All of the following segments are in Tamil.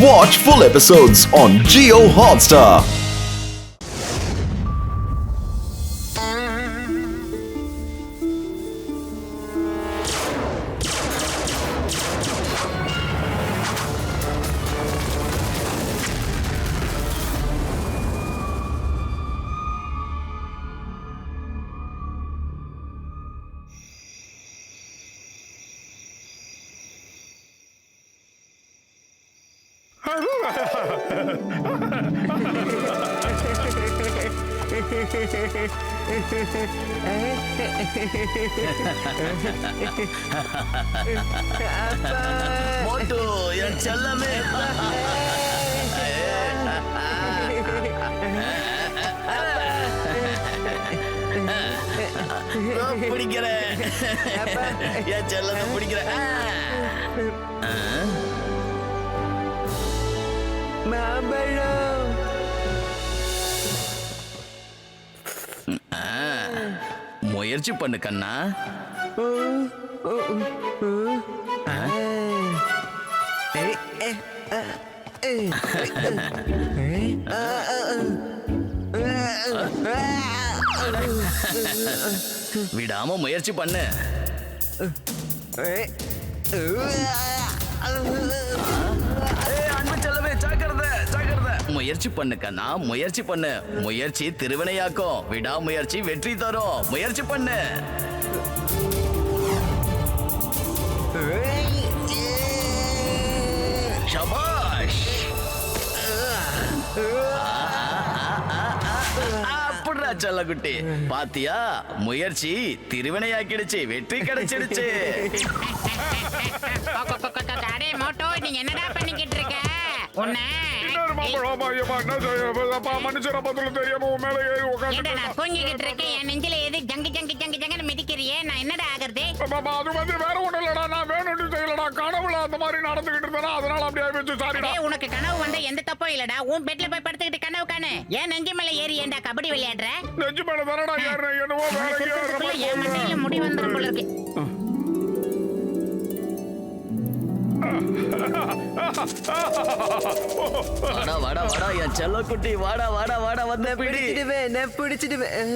Watch full episodes on Jio Hotstar. மோட்டு என் செல்லமே பிடிக்கிறேன் என் செல்லத்தை பிடிக்கிறேன். முயற்சி பண்ணு கண்ணா. விடாம முயற்சி பண்ணு. அன்பு செல்லமே ஜாக்கிரதை ஜாக்கிரதை. முயற்சி பண்ணு கண்ணா, முயற்சி பண்ணு. முயற்சி திருவினையாக்கும், விடாமுயற்சி வெற்றி தரும். முயற்சி பண்ணு. ஷபாஷ். அப்படிடா செல்லக்குட்டி, பாத்தியா முயற்சி திருவினையாக்கிடுச்சு, வெற்றி கிடைச்சிடுச்சு. அடே மோட்டோ, நீங்க என்னடா பண்ணிக்கிட்டு இருக்க? உன்னை தூங்கிக்கிட்டு இருக்கேன். என் நெஞ்சில எது ஜங்கு ஜங்கு ஜங்கு ஜங்குன்னு மிதிக்கிறியே, நான் என்னடா ஆகுறது? அது வந்து வேற ஒண்ணு இல்லடா, நான் வேணும்னு செய்யலடா, கனவுல அந்த மாதிரி நடந்துகிட்டு இருந்தேனா, அதனால அப்படியே ஆயிடுச்சு. சாரிடா. உனக்கு கனவு வந்த எந்த தப்பும் இல்லடா. உன் பெட்ல போய் படுத்துக்கிட்டு கனவு காணு. ஏன் நெஞ்சு மேல ஏறி ஏன்டா கபடி விளையாடுற? நெஞ்சு மேல தானடா ஏறணும், என்னவோ வேற என் மண்டையில முடி வந்துரும் போல இருக்கு. வாடா வாடா வாடா என் செல்லக்குட்டி, வாடா வாடா வாடா, வந்த பிடி. பிடிச்சிடுவேன்.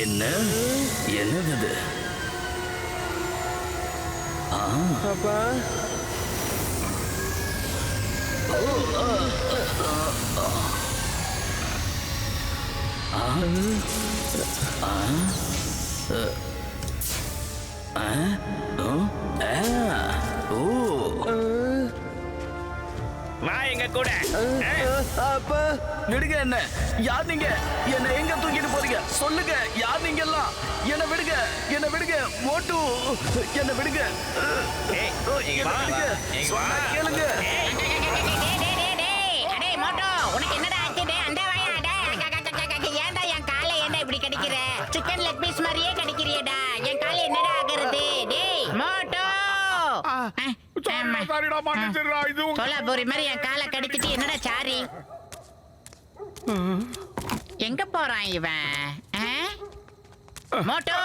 என்ன என்னது? அப்பா நான் எங்க கூட அப்பா விடுங்க. என்ன யார் நீங்க? என்ன எங்க தூக்கிட்டு போறீங்க? சொல்லுங்க, யார் நீங்க எல்லாம்? என்ன விடுங்க, என்ன விடுங்க. மோட்டு என்ன விடுங்க, என்ன விடுங்க. சொன்னா கேளுங்க. அடே மோட்டோ, உனக்கு என்னடா ஆச்சு? அந்த வாயாடா ஏன்டா என் காலை ஏன்டா இப்படி கடிக்கிற? சிக்கன் லெக் பீஸ் மாதிரியே கடிக்கிறியடா. என் காலை என்னடா ஆகுறது? டேய் மோட்டோ, சாரிடா, மன்னிச்சிடுடா. இது சோலாபூரி மாதிரி என் காலை கடிச்சிட்டு என்னடா சாரி? எங்க போறான் இவன்? மோட்டோ,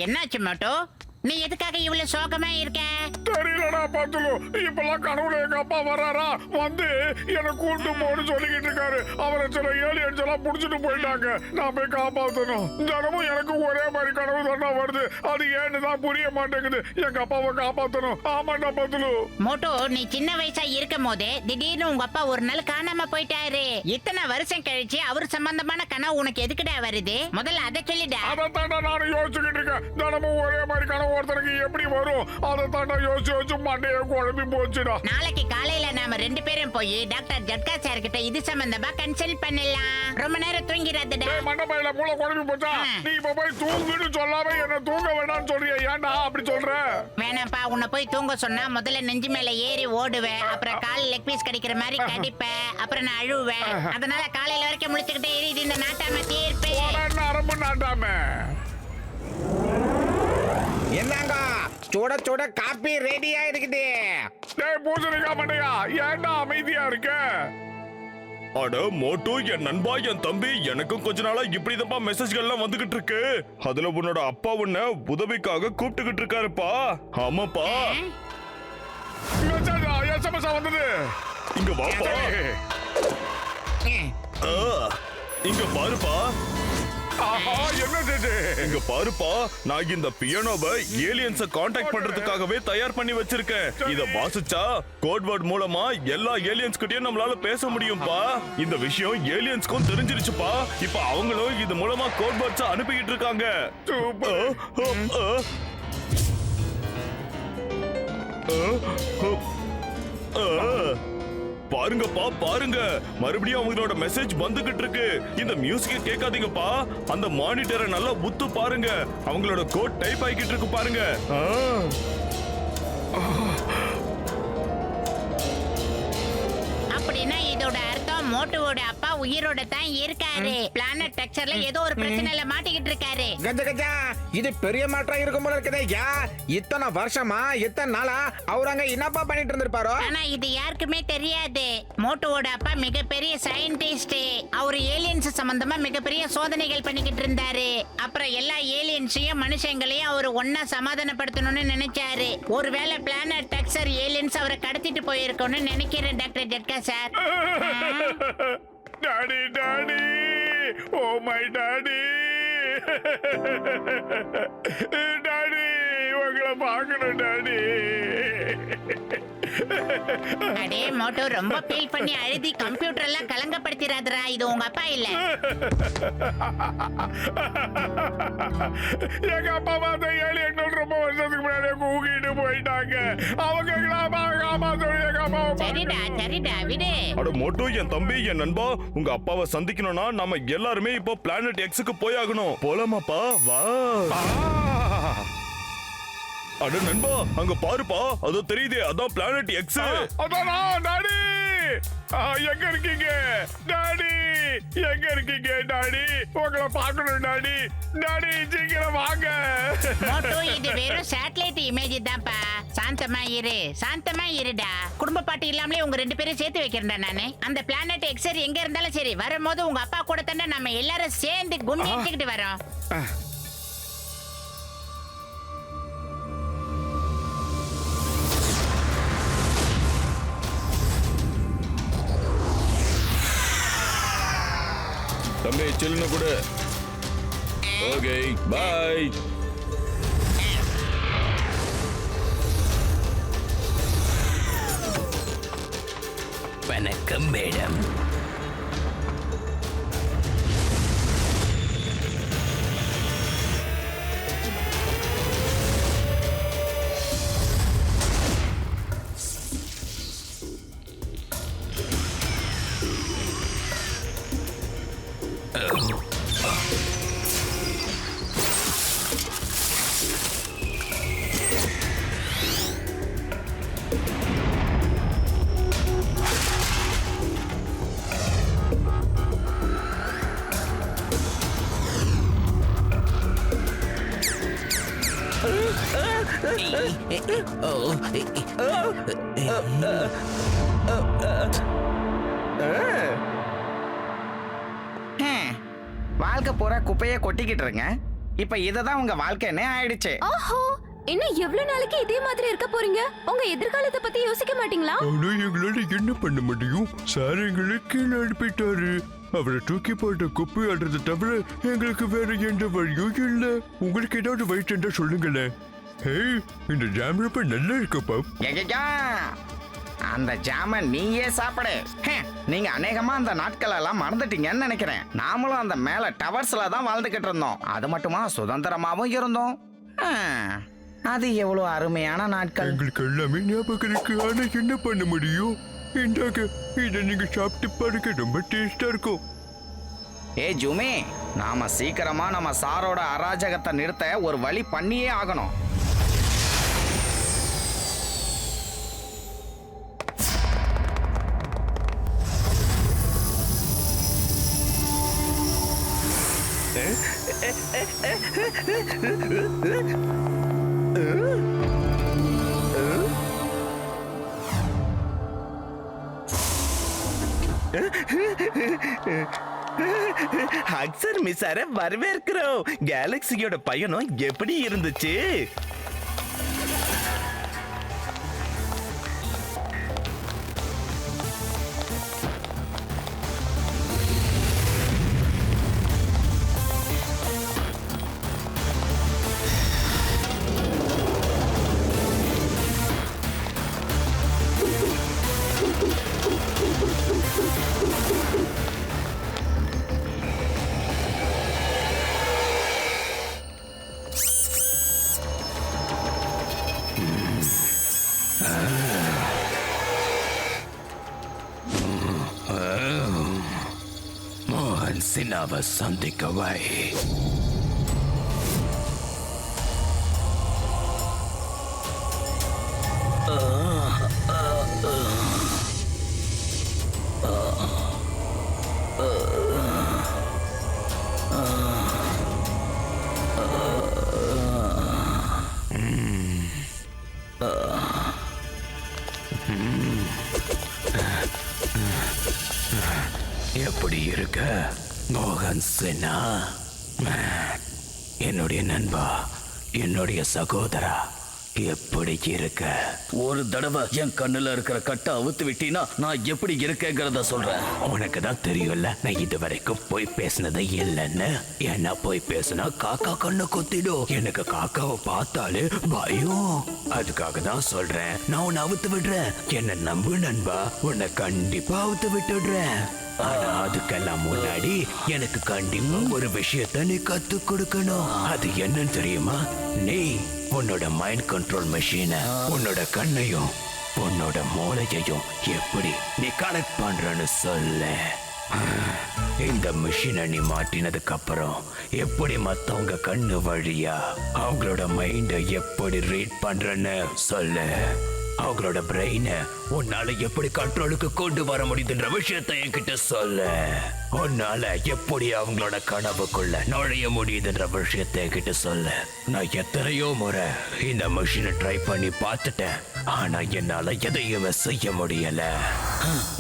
என்னாச்சு மோட்டோ? நீ எதுக்காக இவ்வளவு சோகமா இருக்க? தெரியலடா பாத்துலு. இப்பெல்லாம் கனவுல எங்க அப்பா வர்றாரா, வந்து என்ன கூட்டு போன்னு சொல்லிக்கிட்டு இருக்காரு. அவரை சில ஏலியன்ஸ் எல்லாம் புடிச்சிட்டு போயிட்டாங்க. நான் போய் காப்பாத்தணும். தினமும் எனக்கு ஒரே மாதிரி கனவு தானே வருது. அது ஏன்னு தான் புரிய மாட்டேங்குது. எங்க அப்பாவை காப்பாத்தணும். ஆமாண்டா பாத்துலு. மோட்டோ, நீ சின்ன வயசா இருக்கும் போதே திடீர்னு உங்க அப்பா ஒரு நாள் காணாம போயிட்டாரு. இத்தனை வருஷம் கழிச்சு அவர் சம்பந்தமான கனவு உனக்கு எதுக்குடா வருது? முதல்ல அதை சொல்லிடா. அதைத்தாண்டா நானும் யோசிச்சுக்கிட்டு இருக்கேன். தினமும் ஒரே மாதிரி கனவு ஒருத்தருக்கு எப்படி வரும்? அதைத்தாண்டா யோசிச்சு யோசிச்சு மண்டையை குழம்பி போச்சுடா. நாளைக்கு காலையில நாம 2 பேரும் போய் டாக்டர் ஜட்கா சார் கிட்ட இது சம்பந்தமா கன்சல்ட் பண்ணலாம். ரொம்ப நேரம் தூங்கிடாதடா. மண்டபையில மூளை குழம்பி போச்சா? நீ இப்ப போய் தூங்குன்னு சொல்லாம என்ன தூங்க வேண்டாம்னு சொல்றிய. ஏன்டா அப்படி சொல்ற? வேணாப்பா, உன்னை போய் தூங்க சொன்னா முதல்ல நெஞ்சு மேல ஏறி ஓடுவேன், அப்புறம் கால் லெக் பீஸ் கடிக்கிற மாதிரி கடிப்பேன், அப்புறம் நான் அழுவேன். அதனால காலையில வரைக்கும் முடிச்சுக்கிட்டே எரியுது இந்த நாட்டாம தீர்ப்பு. அரம்பு நாட்டாம. என்னங்க சுட சுட காப்பி ரெடியா இருக்குது. டேய் பூசணிக்கா மண்டையா, ஏன்டா அமைதியா இருக்க? அட மோட்டு, என் நண்பா, என் தம்பி, எனக்கும் கொஞ்ச நாளா இப்படிதான் மெசேஜ்கள்லாம் வந்துகிட்டு இருக்கு. அதுல உன்னோட அப்பா உன்னை உதவிக்காக கூப்பிட்டுக்கிட்டு இருக்காருப்பா. ஆமாப்பா. மெசேஜா எஸ்எம்எஸ் வந்தது. இங்க வாப்பா. ஆ, இங்க பாருப்பா. ஆஹா, என்ன இது? இங்க பாருப்பா, நான் இந்த பியானோவை ஏலியன்ஸ காண்டாக்ட் பண்றதுக்காகவே தயார் பண்ணி வச்சிருக்கேன். இத வாசிச்சா கோட் வேர்ட் மூலமா எல்லா ஏலியன்ஸ் கிட்டயும் நம்மளால பேச முடியும்பா. இந்த விஷயம் ஏலியன்ஸ்க்கும் தெரிஞ்சிருச்சுப்பா. இப்ப அவங்களும் இது மூலமா கோட் வேர்ட்ஸ் அனுப்பிக்கிட்டு இருக்காங்க. பாருங்கப்பா, பாருங்க, மறுபடியும் அவங்களோட மெசேஜ் வந்துகிட்டு இருக்கு. இந்த மியூசிக்க கேட்காதீங்கப்பா, அந்த மானிட்டரை நல்லா உத்து பாருங்க. அவங்களோட கோட் டைப் ஆகிட்டு இருக்கு பாருங்க. அப்படின்னா இதோட அர்த்தம் மோட்டுவோட அப்பா உயிரோட தான் இருக்காரு. பிளானட் டெக்ஸ்சர்ல ஏதோ ஒரு பிரச்சனையில மாட்டிக்கிட்டு இருக்காரு. கஜா கஜா, இது பெரிய மாற்றம் இருக்கும் போல இருக்குதே. யா, இத்தனை வருஷமா இத்தனை நாளா அவர் அங்க என்னப்பா பண்ணிட்டு இருந்திருப்பாரோ? ஆனா இது யாருக்குமே தெரியாது. மோட்டுவோட அப்பா மிகப்பெரிய சயின்டிஸ்ட். அவர் ஏலியன்ஸ் சம்பந்தமா மிகப்பெரிய சோதனைகள் பண்ணிக்கிட்டு இருந்தாரு. அப்புறம் எல்லா ஏலியன்ஸையும் மனுஷங்களையும் அவர் ஒன்னா சமாதானப்படுத்தணும்னு நினைச்சாரு. ஒருவேளை பிளானட் டெக்ஸ்சர் ஏலியன்ஸ் அவரை கடத்திட்டு போயிருக்கோம்னு நினைக்கிறேன் டாக்டர் ஜட்கா sir. Daddy daddy, oh my daddy. Daddy, உங்களை பார்க்கணும் டாடி. அடே மோட்டோ, ரொம்ப ஃபீல் பண்ணி அழுதி கம்ப்யூட்டர் எல்லாம் கலங்கப்படுத்திராதடா. இது உங்க அப்பா இல்ல. எங்க அப்பா பார்த்த ஏலியன்கள் ரொம்ப வருஷத்துக்கு முன்னாடியே கூக்கிட்டு போயிட்டாங்க. அவங்க எங்க அப்பா. சரிடா சரிடா, விடு. அட மோட்டோ, என் தம்பி, என் நண்பா, உங்க அப்பாவை சந்திக்கணும்னா நம்ம எல்லாருமே இப்போ பிளானட் எக்ஸுக்கு போயாகணும். போலாமாப்பா? வா. அட நண்பா, அங்க பாருப்பா, அதோ தெரியுதே, அதான் பிளானட் எக்ஸ். அதானா டாடி? எங்க இருக்கீங்க டாடி? எங்க இருக்கீங்க டாடி? உங்களை பார்க்கணும் டாடி. டாடி, சீக்கிரம் வாங்க. மோட்டோ, இது வெறும் சேட்டலைட் இமேஜ் தான்ப்பா. சாந்தமா இரு, சாந்தமா இருடா. குடும்ப பாட்டு இல்லாமலே உங்க ரெண்டு பேரும் சேர்த்து வைக்கிறேன்டா நானு. அந்த பிளானட் எக்ஸர் எங்க இருந்தாலும் சரி, வரும்போது உங்க அப்பா கூட தானே நம்ம எல்லாரும் சேர்ந்து கும்மி எடுத்துக்கிட்டு வரோம். தம்பி, சில்லுன்னு கூட. Okay, bye. வணக்கம் மேடம். வாழ்க்கை பூரா குப்பையை கொட்டிக்கிட்டு இருங்க. இப்ப இததான் உங்க வாழ்க்கைன்னு ஆயிடுச்சு. ஓஹோ, இன்னும் எவ்வளவு நாளைக்கு இதே மாதிரி இருக்க போறீங்க? உங்க எதிர்காலத்தை பத்தி யோசிக்க மாட்டீங்களா? ஆனா எங்களால என்ன பண்ண முடியும்? சார் எங்களை கீழே அனுப்பிட்டாரு. அவரை தூக்கி போட்ட குப்பை ஆடுறதை தவிர எங்களுக்கு வேற எந்த வழியும் இல்ல. உங்களுக்கு ஏதாவது வயிற்று சொல்லுங்களேன். ஹேய், இந்த ஜாம் ரொம்ப நல்லா இருக்குப்பா. ஐயையா, அந்த ஜாம நீயே சாப்பிடு. நீங்க அநேகமா அந்த நாட்கள் எல்லாம் மறந்துட்டீங்கன்னு நினைக்கிறேன். நாமளும் அந்த மேல டவர்ஸ்ல தான் வாழ்ந்துகிட்டு இருந்தோம். அது மட்டுமா சுதந்திரமாவும் இருந்தோம். அது எவ்வளவு அருமையான நாட்கள். எங்களுக்கு எல்லாமே ஞாபகம் இருக்கு. ஆனா என்ன பண்ண முடியும்? இந்தாங்க, இதை நீங்க சாப்பிட்டு பாருங்க, ரொம்ப டேஸ்டா இருக்கும். ஏ ஜூமே, நாம சீக்கிரமா நம்ம சாரோட அராஜகத்தை நிறுத்த ஒரு வழி பண்ணியே ஆகணும். அக்சர் மிஸ்ஸார வரவேற்கிறோம். கேலக்சியோட பயணம் எப்படி இருந்துச்சு? மோகன் சின்னாவை சந்திக்கவை. எப்படி இருக்க மோகன் சின்னா? என்னுடைய நண்பா, என்னுடைய சகோதரா, எப்படி இருக்க? ஒரு தடவை என் கண்ணுல இருக்கிற கட்டை அவுத்து விட்டீனா நான் எப்படி இருக்கேங்கிறத சொல்றேன். உனக்கு தான் தெரியும்ல, நான் இது வரைக்கும் போய் பேசினது இல்லைன்னு. என்ன போய் பேசினா காக்கா கண்ணு கொத்திடும். எனக்கு காக்காவை பார்த்தாலே பயம். அதுக்காக தான் சொல்றேன், நான் உன்னை அவுத்து விடுறேன். என்ன நம்பு நண்பா, உன்னை கண்டிப்பா அவுத்து விட்டுடுறேன். ஆனா அதுக்கெல்லாம் முன்னாடி எனக்கு கண்டிப்பா ஒரு விஷயத்த நீ கத்து கொடுக்கணும். அது என்னன்னு தெரியுமா? நீ உன்னோட மைண்ட் கண்ட்ரோல் மெஷினை, உன்னோட கண்ணையும் உன்னோட மூளையையும் எப்படி நீ கனெக்ட் பண்றன்னு சொல்ல. இந்த மிஷினை நீ மாட்டினதுக்கு அப்புறம் எப்படி மத்தவங்க கண்ணு வழியா அவங்களோட மைண்டை எப்படி ரீட் பண்றன்னு சொல்ல. அவங்களோட பிரெயினை உன்னால எப்படி கண்ட்ரோலுக்கு கொண்டு வர முடியுதுன்ற விஷயத்தை என்கிட்ட சொல்ல. உன்னால எப்படி அவங்களோட கனவுக்குள்ள நுழைய முடியுதுன்ற விஷயத்தை என்கிட்ட சொல்ல. நான் எத்தனையோ முறை இந்த மிஷினை ட்ரை பண்ணி பார்த்துட்டேன், ஆனா என்னால எதையுமே செய்ய முடியல.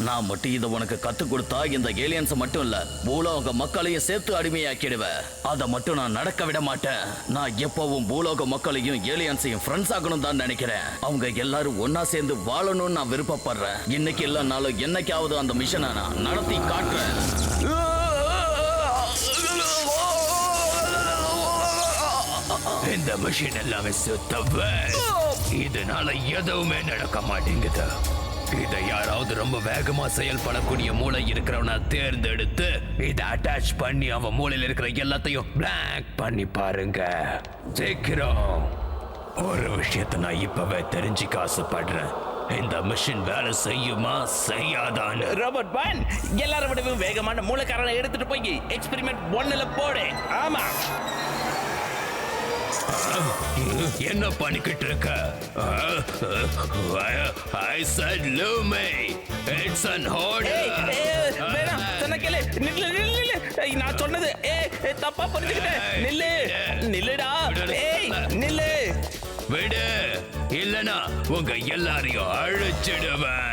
நான் மட்டும் இதை உனக்கு கத்து கொடுத்தா இந்த ஏலியன்ஸ் மட்டும் இல்ல, பூலோக மக்களையும் சேர்த்து அடிமையாக்கிடுவேன். அதை மட்டும் நான் நடக்க விட மாட்டேன். நான் எப்பவும் பூலோக மக்களையும் ஏலியன்ஸையும் ஃப்ரெண்ட்ஸ் ஆகணும் தான் நினைக்கிறேன். அவங்க எல்லாரும் ஒன்னா சேர்ந்து வாழணும்னு நான் விருப்பப்படுறேன். இன்னைக்கு இல்லைனாலும் என்னைக்காவது அந்த மிஷனை நான் நடத்தி காட்டுறேன். இந்த மிஷின் எல்லாமே சுத்தவே, இதனால எதுவுமே நடக்க மாட்டேங்குது. இதை யாராவது ரொம்ப வேகமா செயல்படக்கூடிய மூளை இருக்கிறவனா தேர்ந்தெடுத்து இதை அட்டாச் பண்ணி அவன் மூளையில் இருக்கிற எல்லாத்தையும் பிளாக் பண்ணி பாருங்க. சீக்கிரம். ஒரு விஷயத்தை நான் இப்பவே தெரிஞ்சுக்க ஆசைப்படுறேன். இந்த மிஷின் வேலை செய்யுமா செய்யாதான்னு. ரோபோட் பான், எல்லாரும் விடவும் வேகமான மூளைக்காரனை எடுத்துட்டு போய் எக்ஸ்பெரிமெண்ட் 1ல போடு. ஆமா. என்ன பண்ணிக்கிட்டு இருக்க? I said Lumi. It's an order. வேணாம், சொன்ன கேளு. நில்லு. நான் சொன்னது தப்பா புரிஞ்சுக்கிட்டேன். நில்லுடா. நில்லு. விடு, இல்லனா உங்க எல்லாரையும் அழிச்சிடுவேன்.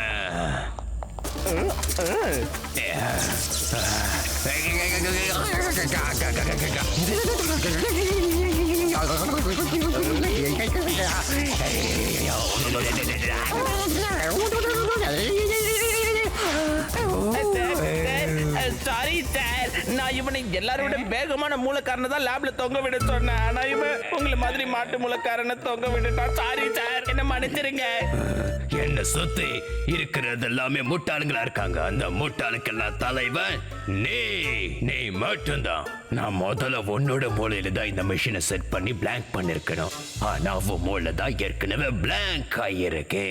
சாரி சார், நான் இவனை எல்லாரோட வேகமான மூலக்காரனை தான் லேப்ல தொங்க விட சொன்னேன். ஆனா இவன் உங்களை மாதிரி மாட்டு மூலக்காரனை தொங்க விட்டுட்டான். சாரி சார், என்ன மன்னிச்சிருங்க. என்ன சுத்தி இருக்கிறது எல்லாமே முட்டாளுங்களா இருக்காங்க. அந்த முட்டாளுக்கெல்லாம் தலைவன் நீ மட்டும்தான். நான் முதல்ல உன்னோட மூளையில தான் இந்த மிஷினை செட் பண்ணி பிளாங்க் பண்ணிருக்கணும். ஆனா உன் மூளை தான் ஏற்கனவே பிளாங்க் ஆயிருக்கு.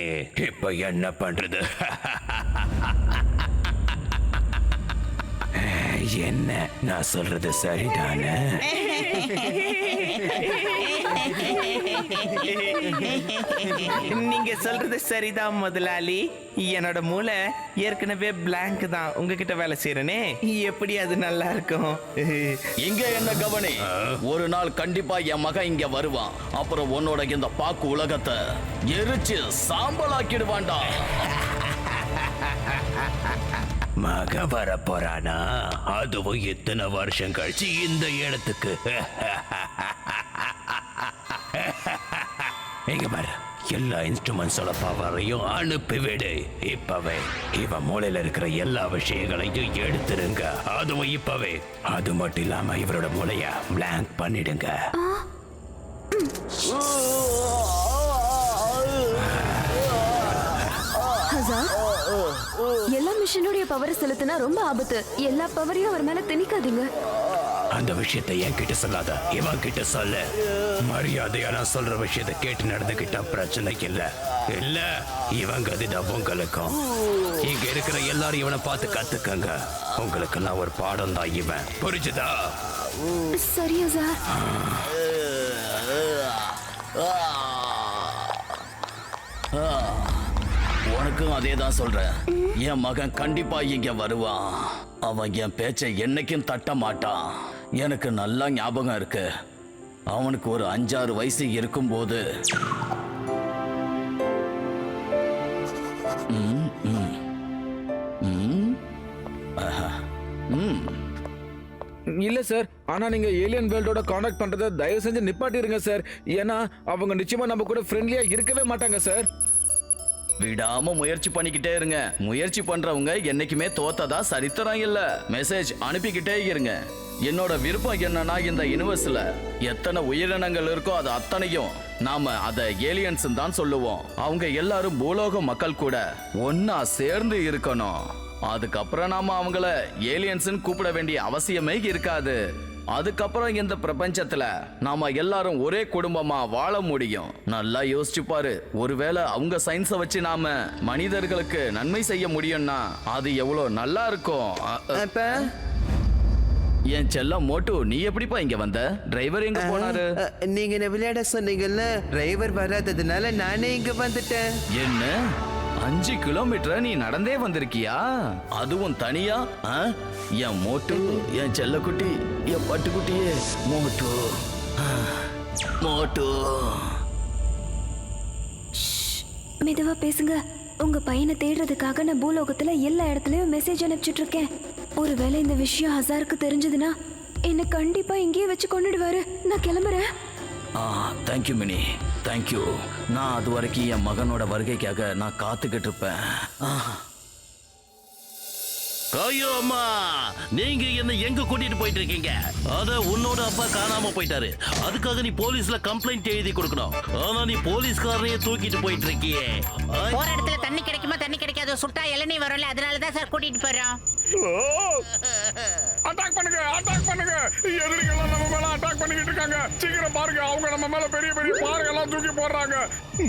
இப்ப என்ன பண்றது? என்ன நான் சொல்றது சரிதானே? நீங்க சொல்றது சரிதான் முதலாளி. என்னோட மூளை ஏற்கனவே பிளாங்க் தான். உங்ககிட்ட வேலை செய்யறனே, எப்படி அது நல்லா இருக்கும். இங்க என்ன கவனி, ஒரு நாள் கண்டிப்பா என் மகன் இங்க வருவான். அப்புறம் உன்னோட இந்த பாக்கு உலகத்தை எரிச்சு சாம்பலாக்கிடுவான்டா. மக வர போறானா? அதுவும் இத்தனை வருஷம் கழிச்சு இந்த இடத்துக்கு. இங்க பாரு, எல்லா இன்ஸ்ட்ருமெண்ட்ஸோட பவரையும் அனுப்பிவிடு இப்பவே. இவன் மூளையில இருக்கிற எல்லா விஷயங்களையும் எடுத்துருங்க. அதுவும் இப்பவே. அது மட்டும் இல்லாம இவரோட மூளைய பிளாங்க் பண்ணிடுங்க. எல்லா மிஷினுடைய பவரை செலுத்தினா ரொம்ப ஆபத்து. எல்லா பவரையும் அவர் மேல திணிக்காதீங்க. அந்த விஷயத்தை என்கிட்ட சொல்லாத, இவன் கிட்ட சொல்லு. மரியாதையா நான் சொல்ற விஷயத்தை கேட்டு நடந்துக்கிட்டா பிரச்சனை இல்ல இல்ல இவங்க அதுதான் உங்களுக்கும் இங்க இருக்கிற எல்லாரும் இவனை பார்த்து கத்துக்கங்க உங்களுக்கு நான் ஒரு பாடம் தான் இவன் புரிஞ்சுதா சரியா சார் உனக்கும் அதே தான் சொல்றேன். என் மகன் கண்டிப்பா இங்க வருவான். அவன் என் பேச்சை என்னைக்கும் தட்ட மாட்டான். எனக்கு நல்லா ஞாபகம் இருக்கு. அவனுக்கு ஒரு 5-6 வயசு இருக்கும்போது இல்ல சார், ஆனா நீங்க ஏலியன் வேர்ல்டோட கான்டாக்ட் பண்றதை தயவு செஞ்சு நிப்பாட்டிருங்க சார். ஏன்னா அவங்க நிச்சயமா நம்ம கூட ஃப்ரெண்ட்லியா இருக்கவே மாட்டாங்க சார். விடாம முயற்சி பண்ணிக்கிட்டே இருங்க. முயற்சி பண்றவங்க என்னைக்குமே தோத்ததா சரித்திரம் இல்ல. மெசேஜ் அனுப்பிக்கிட்டே இருங்க. என்னோட விருப்பம் என்னன்னா, இந்த யூனிவர்ஸ்ல எத்தனை உயிரினங்கள் இருக்கோ அது அத்தனையும் நாம அத ஏலியன்ஸ் தான் சொல்லுவோம். அவங்க எல்லாரும் பூலோக மக்கள் கூட ஒன்னா சேர்ந்து இருக்கணும். அதுக்கப்புறம் நாம அவங்கள ஏலியன்ஸ் கூப்பிட வேண்டிய அவசியமே இருக்காது. அதுக்கப்புறம் இந்த பிரபஞ்சத்துல நாம எல்லாரும் ஒரே குடும்பமா வாழ முடியும். நல்லா யோசிச்சு பாரு. ஒருவேளை அவங்க சயின்ஸை வச்சு நாம மனிதர்களுக்கு நன்மை செய்ய முடியும்னா அது எவ்வளவு நல்லா இருக்கும். அப்பா என் செல்லம் மோட்டு, நீ எப்படிப்பா இங்க வந்த? டிரைவர் எங்க போனாரு? நீங்க என்ன விளையாட சொன்னீங்கல்ல, டிரைவர் வராததுனால நானே இங்க வந்துட்டேன். என்ன 5 கிலோமீட்டர் நீ நடந்தே வந்திருக்கியா? அதுவும் தனியா? என் மோட்டு, என் செல்லக்குட்டி, என் பட்டுக்குட்டியே மோட்டு. மோட்டு மெதுவா பேசுங்க. உங்க பையனை தேடுறதுக்காக நான் பூலோகத்துல எல்லா இடத்துலயும் மெசேஜ் அனுப்பிச்சிட்டு இருக்கேன். ஒருவேளை இந்த விஷயம் ஹசாருக்கு தெரிஞ்சதுன்னா என்ன கண்டிப்பா இங்கேயே வச்சு கொண்டுடுவாரு. நான் கிளம்புறேன். Thank you mini, thank you. நான் அது வரைக்கும் என் மகனோட வருகைக்காக நான் காத்துக்கிட்டு இருப்பேன். ஐயோ அம்மா, நீங்க என்ன எங்க கூட்டிட்டு போயிட்டு இருக்கீங்க? அத உன்னோட அப்பா காணாம போயிட்டாரு. அதுக்காக நீ போலீஸ்ல கம்ப்ளைண்ட் எழுதி கொடுக்கணும். ஆனா நீ போலீஸ்காரனையே தூக்கிட்டு போயிட்டு இருக்கியே. போற இடத்துல தண்ணி கிடைக்குமா தண்ணி கிடைக்காது, சுட்டா இளநீ வரும்ல, அதனாலதான் சார் கூட்டிட்டு போறோம். அட்டாக் பண்ணுங்க, அட்டாக் பண்ணுங்க. எதிரிகள் நம்ம மேல அட்டாக் பண்ணிக்கிட்டு இருக்காங்க. சீக்கிரம் பாருங்க, அவங்க நம்ம மேல பெரிய பெரிய பாறையெல்லாம் தூக்கி போடுறாங்க.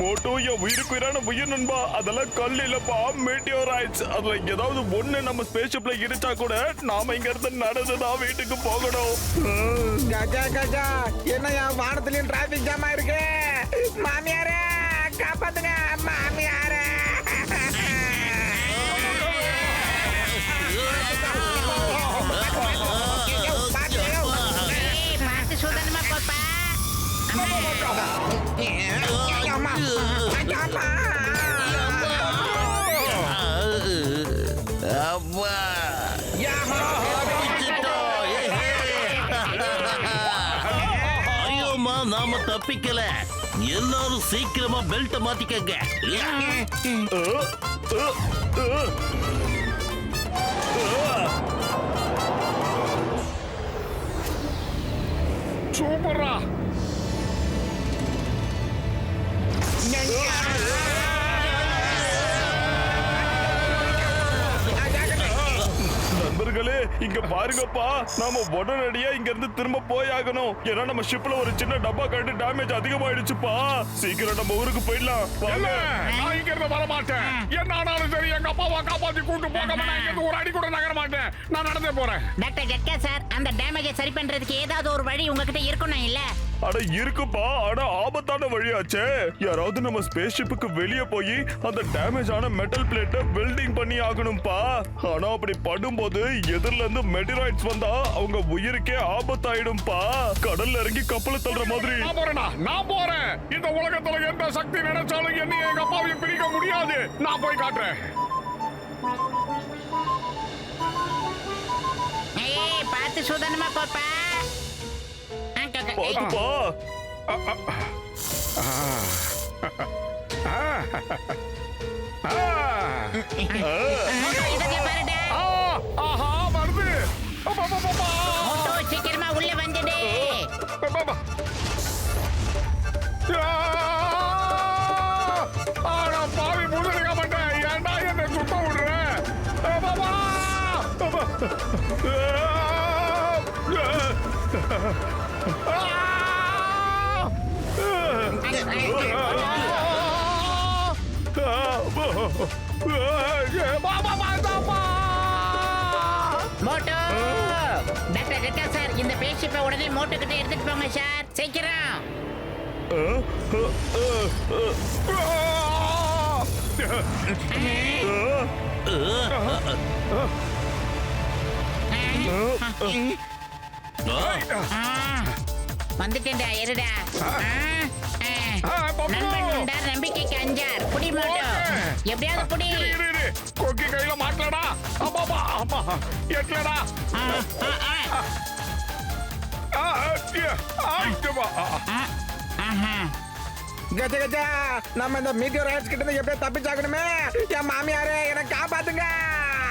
மோட்டோ, என் உயிருக்கு உயிரான உயிர் நண்பா, அதெல்லாம் கல் இல்லப்பா, மீட்டியோரைட்ஸ். அதுல ஏதாவது ஒண்ணு நம்ம ஸ்பேஸ்ஷிப்ல இருச்சா கூட நாம இங்க இருந்து நடந்துதான் வீட்டுக்கு போகணும். கஜா கஜா, என்னையா வானத்திலயும் டிராபிக் ஜாம் ஆயிருக்கு. மாமியாரே காப்பாத்துங்க, மாமியாரே. பார்த்து சூதனமா போப்பா. ஐயோமா, நாம தப்பிக்கல. எல்லாரும் சீக்கிரமா பெல்ட் மாத்திக்கங்க. சூப்பரா. நண்பர்களே, இங்க பாருங்கப்பா, நாம உடனடியா இங்க இருந்து திரும்ப போயாகணும். ஏன்னா நம்ம ஷிப்ல ஒரு சின்ன டப்பா கட்டு டேமேஜ் அதிகமாயிடுச்சுப்பா. சீக்கிரம் நம்ம ஊருக்கு போயிடலாம். வாங்க. நான் இங்க இருந்து வர மாட்டேன். என்ன ஆனாலும் சரி, எங்க அப்பாவை காப்பாத்தி கூட்டு போகாம நான் இங்க இருந்து ஒரு அடி கூட நகர மாட்டேன். நான் நடந்தே போறேன். டாக்டர் ஜட்கா சார், அந்த டேமேஜை சரி பண்றதுக்கு ஏதாவது ஒரு வழி உங்ககிட்ட இருக்கணும் இல்ல? அட இருக்குப்பா, ஆனா ஆபத்தான வழியாச்சே. யாராவது நம்ம ஸ்பேஸ் ஷிப்புக்கு வெளியே போய் அந்த டேமேஜ் ஆன மெட்டல் பிளேட்டை வெல்டிங் பண்ணி ஆகணும்பா. ஆனா அப்படி பண்ணும்போது எதிரில இருந்து மெட்டிராய்ட்ஸ் வந்தா அவங்க உயிருக்கே ஆபத்தாயிடும்பா. கடல்ல இறங்கி கப்பலை தள்ளுற மாதிரி. நான் போறேனா? நான் போறேன். இந்த உலகத்துல எந்த சக்தி நினைச்சாலும் என்ன எங்க அப்பாவையும் பிரிக்க முடியாது. நான் போய் காட்டுறேன். ஏய், பார்த்து சூதனமா போப்பா. பாத்துப்பா. ஆஹா, வருது. சீக்கிரமா உள்ள வந்துடு. பாவி முழுக்க மாட்டேன். ஏன்டா என்ன சுத்த விடுறேன்? மோட்டோ டாக்டர் ரெட்டா சார் இந்த பேஷிப்பை உடனே மோட்டோ கிட்ட எடுத்துட்டு போங்க சார் சீக்கிரம். வந்துட்டேன்டா இருடா. நண்பன் வந்தார் நம்பிக்கைக்கு அஞ்சார். புடி மோட்டோ எப்படியாவது புடி. கொக்கி கையில மாட்டலடா. அம்மா அம்மா எட்லடா. கஜ கஜா நம்ம இந்த மீட்டியோர் ரைட்ஸ் கிட்ட இருந்து எப்படியே தப்பிச்சாகணுமே. என் மாமியாரே என்ன காப்பாத்துங்க.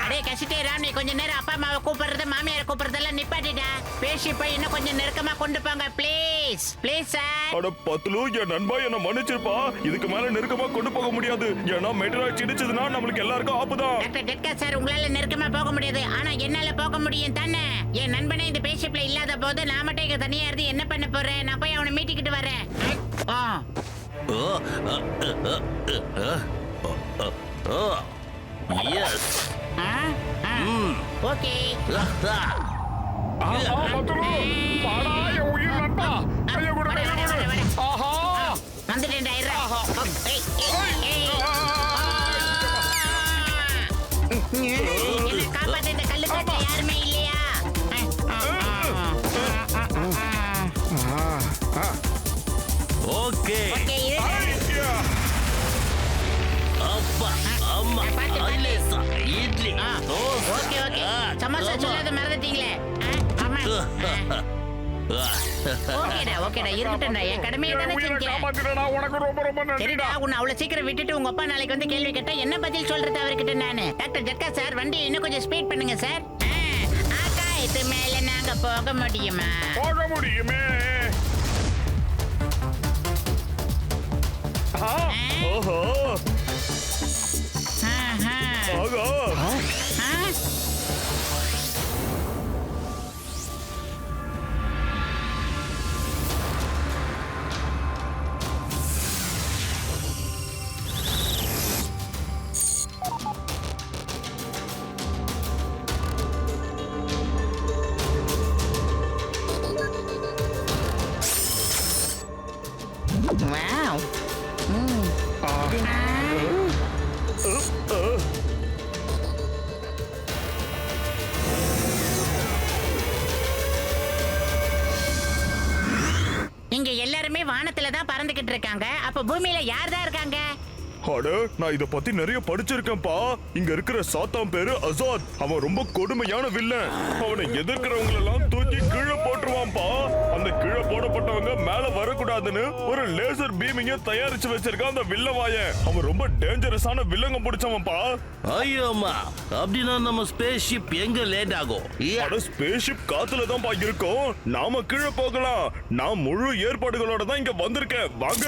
அடே கசிட்டே ராம், நீ கொஞ்ச நேரம் அப்பா அம்மாவை கூப்பிடுறது மாமியார் கூப்பிடுறதெல்லாம் நிப்பாட்டிடா. பேஷிப்பை இன்னும் கொஞ்சம் நெருக்கமா கொண்டு போங்க ப்ளீஸ். Please sir. அட பத்லு, என் நண்பா என்ன மன்னிச்சிருப்பா. இதுக்கு மேல நெருக்கமா கொண்டு போக முடியாது. ஏன்னா மெட்ராய்ட்ஸ் இடிச்சதுன்னா நம்மளுக்கு எல்லாருக்கும் ஆப்புதான். டாக்டர் டெட்கா சார், உங்களால நெருக்கமா போக முடியாது. ஆனா என்னால போக முடியும் தானே. என் நண்பனே இந்த பேஷிப்ல இல்லாத போது நான் மட்டும் இங்க தனியா இருந்து என்ன பண்ண போறேன்? நான் போய் அவனை மீட்டிக்கிட்டு வரேன். Yes okay. வந்துட்டேன்டா. காப்பாத்த இந்த கல்லுக்காட்டுல யாருமே இல்லையா? ஓகே அப்பா அம்மா ஐலேசா இட்லி ஓகே ஓகே. சமோசா சொல்லாத மறந்துட்டீங்களே. ஓகேடா ஓகேடா இருக்கட்டும்டா. என் கடமையை தானே செஞ்சேன். உனக்கு ரொம்ப ரொம்ப சரிடா, உன்னை அவ்வளவு சீக்கிரம் விட்டுட்டு உங்க அப்பா நாளைக்கு வந்து கேள்வி கேட்டா என்ன பதில் சொல்றது அவர்கிட்ட நானு? டாக்டர் ஜட்கா சார், வண்டி இன்னும் கொஞ்சம் ஸ்பீட் பண்ணுங்க சார். ஆகாயத்து மேல நாங்க போக முடியுமா? போக முடியுமே. ஓஹோ ஆகா. Wow. இங்க எல்லாருமே வானத்துல தான் பறந்துகிட்டு இருக்காங்க. அப்ப பூமியில யார் தான் இருக்காங்க? அட, நான் இத பத்தி நிறைய படிச்சிருக்கேன்ப்பா. இங்க இருக்கிற சாத்தான் பேரு அசாத். அவன் ரொம்ப கொடுமையான வில்லன். அவனை எதிர்க்கிறவங்க எல்லாம் தூக்கி கீழே போட்டுருவான்ப்பா. அந்த கீழே போடப்பட்டவங்க மேல வரக்கூடாதுன்னு ஒரு லேசர் பீமிங்க தயாரிச்சு வச்சிருக்கான் அந்த வில்லவாயன். அவன் ரொம்ப டேஞ்சரஸான வில்லங்க பிடிச்சவன்ப்பா. ஐயோமா, அப்படின்னா நம்ம ஸ்பேஸ் ஷிப் எங்க லேட் ஆகும்? அட, ஸ்பேஸ் ஷிப் காத்துல தான்ப்பா இருக்கும். நாம கீழே போகலாம். நான் முழு ஏற்பாடுகளோட தான் இங்க வந்திருக்கேன். வாங்க.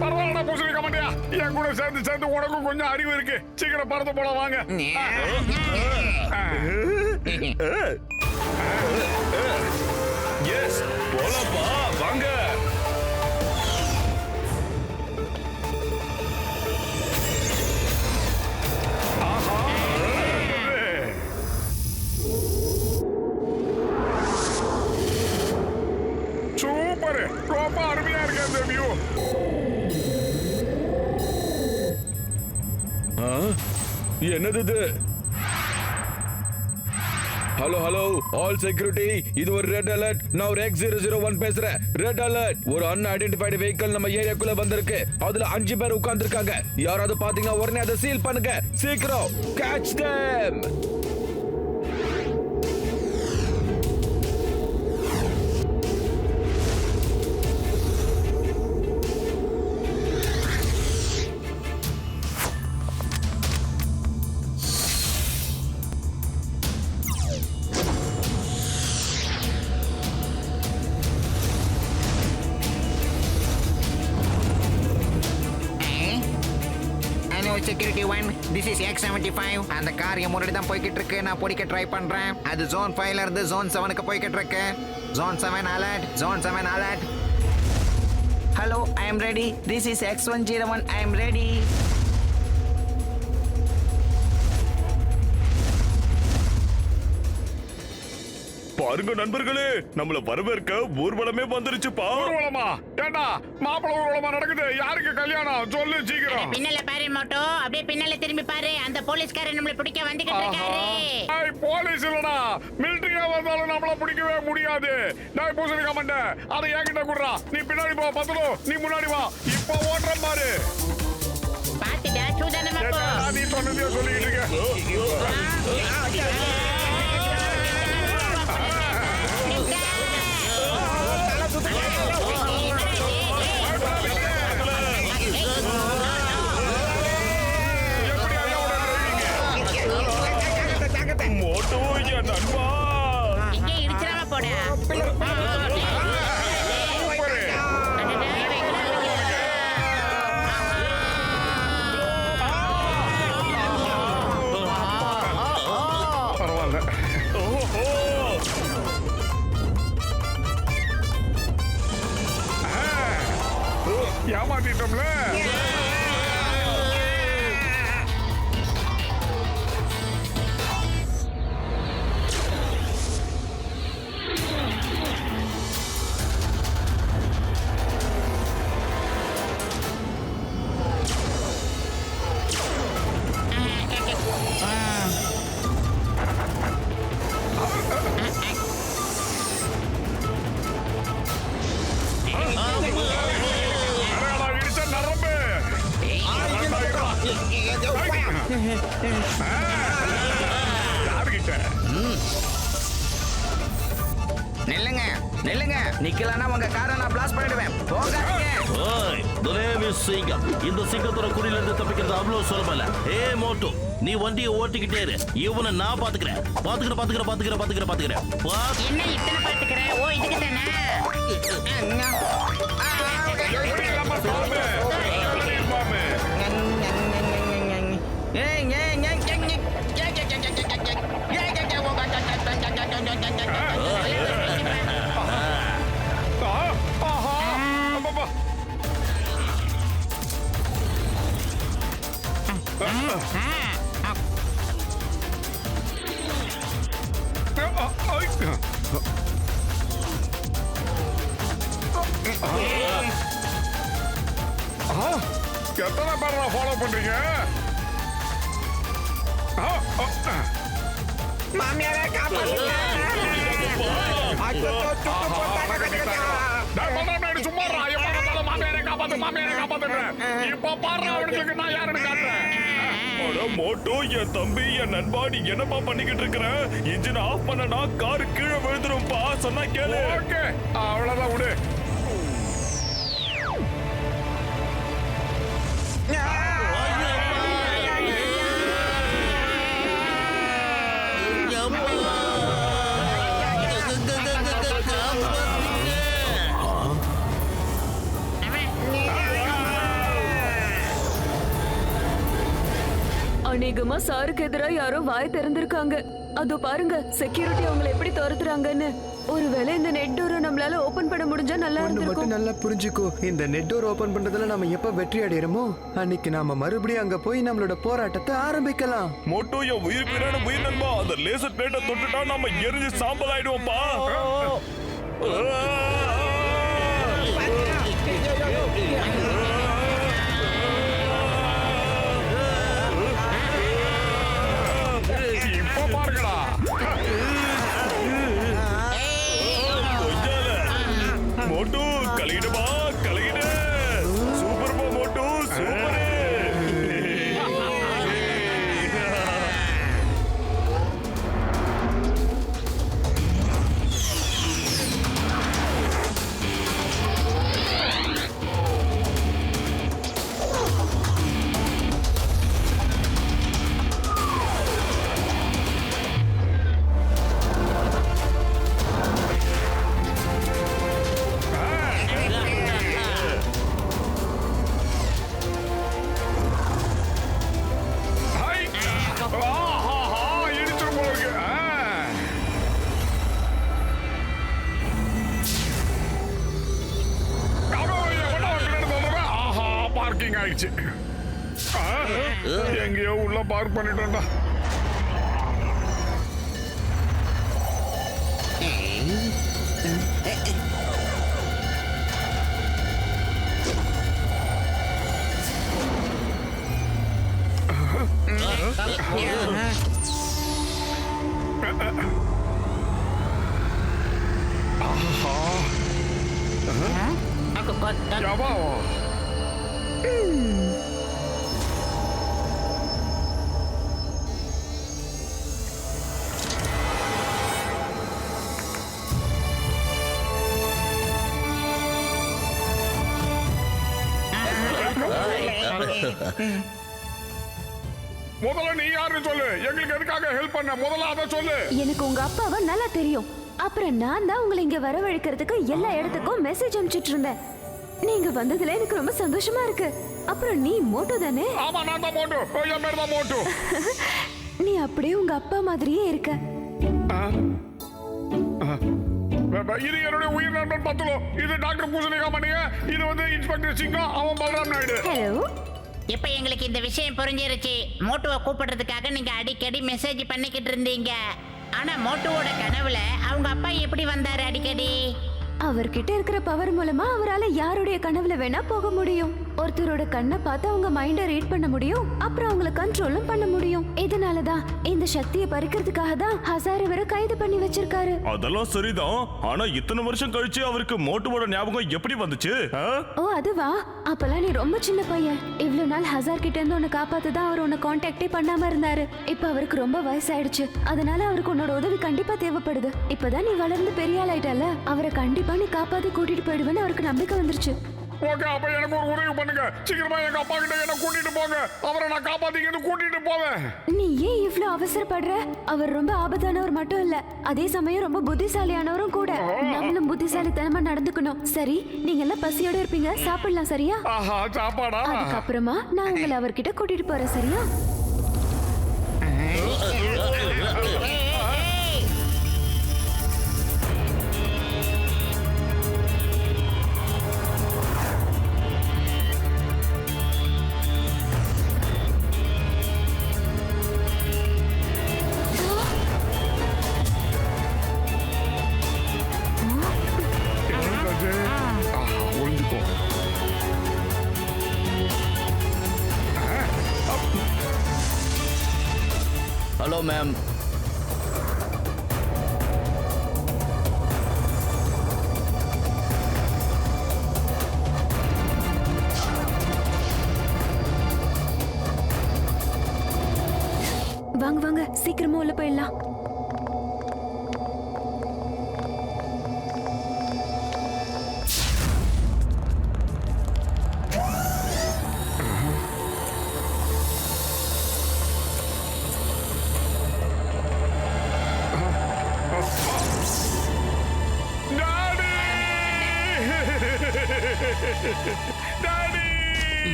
பரவாயில்லடா பூசணிக்க மாட்டியா? என் கூட சேர்ந்து சேர்ந்து உனக்கும் கொஞ்சம் அறிவு இருக்கு. சீக்கிரம் பறந்து போல வாங்க. எஸ், போலாம்ப்பா, வாங்க. சூப்பர், ரொம்ப அருமையா இருக்கு அந்த வியூ. என்னது இது? ஹலோ ஹலோ ஆல் செக்யூரிட்டி, இது ஒரு ரெட் அலர்ட். நான் ஒரு X001 பேசுறேன். Red alert. ஒரு அன்ஐடென்டிஃபைடு வெஹிக்கிள் நம்ம ஏரியாக்குள்ள வந்திருக்கு. அதுல 5 பேர் உட்கார்ந்திருக்காங்க. யாராவது பாத்தீங்கன்னா உடனே அதை சீல் பண்ணுங்க. சீக்கிரம் catch them. Security 1, this is X75. அந்த கார் என் முன்னாடி தான் போய்கிட்டு இருக்கு. நான் பிடிக்க ட்ரை பண்றேன். அது ஜோன் 5ல இருந்து ஜோன் 7க்கு போய்கிட்டு இருக்கு. Zone 7 alert, zone 7 alert. Hello, I am ready. This is X101. I am ready. பாருங்க நண்பர்களே, நம்மள வரவேற்க ஊர்வலமே வந்துருச்சுப்பா. ஊர்வலமா? ஏண்டா மாப்பிள ஊர்வலமா நடக்குது? யாருக்கு கல்யாணம் சொல்லு சீக்கிரம். பின்னால பாரு மோட்டோ, அப்படியே பின்னால திரும்பி பாரு. அந்த போலீஸ்காரர் நம்மள பிடிக்க வந்துகிட்டு இருக்காரு. ஏய், போலீஸ் இல்லடா, மிலிட்டரியா வந்தாலும் நம்மள பிடிக்கவே முடியாது. டேய் பூசணி கமண்ட, அதை என்கிட்ட குடுறா. நீ பின்னாடி போ, பத்துலோ நீ முன்னாடி வா. இப்போ ஓட்ற பாரு. பாத்துடா, சூதானமா போ. நீ சொன்னதே சொல்லிட்டு இருக்க. மோட்டோ என் நண்பா, இங்கே இடிச்சிராம போடா. பரவாயில்ல. ஏமாத்திட்டோம்ல. இடிச்ச நரம்பு. யாருகிட்ட? நில்லுங்க, நில்லுங்க. நிக்கலன்னா உங்க காரை நான் பிளாஸ்ட் பண்ணிடுவேன். போகாதீங்க. ஓய், the name is சிங்கம். இந்த சிங்கத்தோட குடியில இருந்து தப்பிக்கிறது அவ்வளவு சுலபம் இல்ல. ஏ மோட்டோ, நீ வண்டியை ஓட்டிக்கிட்டே இரு. இவனை நான் பாத்துக்கிறேன். என்ன இத்தனை பாத்துக்கிற? ஓ, இதுக்கு தானே. எத்தனை பேர் ஃபாலோ பண்றீங்க? மோட்டோ என் தம்பி, என் நண்பா, நீ என்னப்பா பண்ணிக்கிட்டு இருக்கிற? இன்ஜின் ஆஃப் பண்ணனா கார் கீழே விழுந்துரும்பா. சொன்னா கேளு. ஓகே, அவ்வளவுதான் விடு. அநேகமா சாருக்கு எதிராக யாரோ வாய் திறந்திருக்காங்க. அதோ பாருங்க, செக்யூரிட்டி அவங்களை எப்படி துரத்துறாங்கன்னு. ஒருவேளை இந்த நெட் டோரை நம்மளால ஓபன் பண்ண முடிஞ்சா நல்லா இருந்திருக்கும். மட்டும் நல்லா புரிஞ்சுக்கோ, இந்த நெட் டோர் ஓபன் பண்றதுல நம்ம எப்ப வெற்றி அடையறோமோ அன்னைக்கு நாம மறுபடியும் அங்க போய் நம்மளோட போராட்டத்தை ஆரம்பிக்கலாம். மோட்டோ என் உயிர் பிரான உயிர் நண்பா, அந்த லேசர் பிளேட்டை தொட்டுட்டா நம்ம எரிஞ்சு சாம்பல் ஆயிடுவோம்ப்பா. இப்ப பாருங்கடா. மோட்டோ கலகிடுமா, கலகிடு. சூப்பர்பா மோட்டோ, சூப்பர். டைமிங் ஆயிடுச்சு. எங்கேயோ உள்ள பார்க் பண்ணிட்டோம்டா. முதல்ல நீ யாருன்னு சொல்லு. எங்களுக்கு எதுக்காக ஹெல்ப் பண்ண முதல்ல அத சொல்லு. எனக்கு உங்க அப்பாவை நல்லா தெரியும். அப்புறம் நான் தான் உங்களை இங்க வரவழைக்கிறதுக்கு எல்லா இடத்துக்கும் மெசேஜ் அனுப்பிச்சிட்டு இருந்தேன். நீங்க வந்ததுல எனக்கு ரொம்ப சந்தோஷமா இருக்கு. அப்புறம் நீ மோட்டோ தானே? ஆமா, நான் தான் மோட்டோ. என் பேர் தான் மோட்டோ. நீ அப்படியே உங்க அப்பா மாதிரியே இருக்க. இது என்னுடைய உயிர் நண்பன் பத்துலோ. இது டாக்டர் பூசணிகா மணிங்க. இது வந்து இன்ஸ்பெக்டர் சிங்கம். அவன் பல்ராம் நாயுடு. ஹலோ. இப்ப எங்களுக்கு இந்த விஷயம் புரிஞ்சிருச்சு. மோட்டுவை கூப்பிடுறதுக்காக நீங்க அடிக்கடி மெசேஜ் பண்ணிக்கிட்டு இருந்தீங்க. ஆனா மோட்டுவோட கனவுல அவங்க அப்பா எப்படி வந்தாரு அடிக்கடி? அவர்கிட்ட இருக்கிற பவர் மூலமா அவரால யாருடைய கனவுல வேணா போக முடியும். ஒருத்தரோட கண்ணை பார்த்து அவங்க மைண்ட ரீட் பண்ண முடியும். அப்புறம் அவங்கள கண்ட்ரோலும் பண்ண முடியும். இதனாலதான் இந்த சக்தியை பறிக்கிறதுக்காக தான் ஹசார் இவரை கைது பண்ணி வச்சிருக்காரு. அதெல்லாம் சரிதான். ஆனா இத்தனை வருஷம் கழிச்சு அவருக்கு மோட்டுவோட ஞாபகம் எப்படி வந்துச்சு? ஓ அதுவா? அப்பெல்லாம் நீ ரொம்ப சின்ன பையன். இவ்வளவு நாள் ஹசார் கிட்ட இருந்து உன்னை காப்பாத்துதான் அவர் உன்னை கான்டாக்டே பண்ணாம இருந்தாரு. இப்ப அவருக்கு ரொம்ப வயசாயிடுச்சு. அதனால அவருக்கு உன்னோட உதவி கண்டிப்பா தேவைப்படுது. இப்பதான் நீ வளர்ந்து பெரிய ஆள் ஆயிட்டல. அவரை கண்டிப்பா நீ காப்பாத்தி கூட்டிட்டு போயிடுவேன்னு அவருக்கு நம்பிக்கை வந்துருச்சு. ஓகே, அப்ப எனக்கு ஒரு உதவி பண்ணுங்க. சீக்கிரமா எங்க அப்பா கிட்ட என்ன கூட்டிட்டு போங்க. அவரை நான் காப்பாத்திக்கிட்டு கூட்டிட்டு போவேன். நீ ஏன் இவ்ளோ அவசரப்படுற? அவர் ரொம்ப ஆபத்தானவர் மட்டும் இல்ல, அதே சமயம் ரொம்ப புத்திசாலியானவரும் கூட. நம்மளும் புத்திசாலித்தனமா நடந்துக்கணும். சரி, நீங்க எல்லாம் பசியோட இருப்பீங்க, சாப்பிடலாம். சரியா? ஆஹா, சாப்பாடா? அதுக்கப்புறமா நான் உங்களை அவர்கிட்ட கூட்டிட்டு போறேன். சரியா? Hello ma'am. வாங்க வாங்க, சீக்கிரமா உள்ள போயிடலாம்.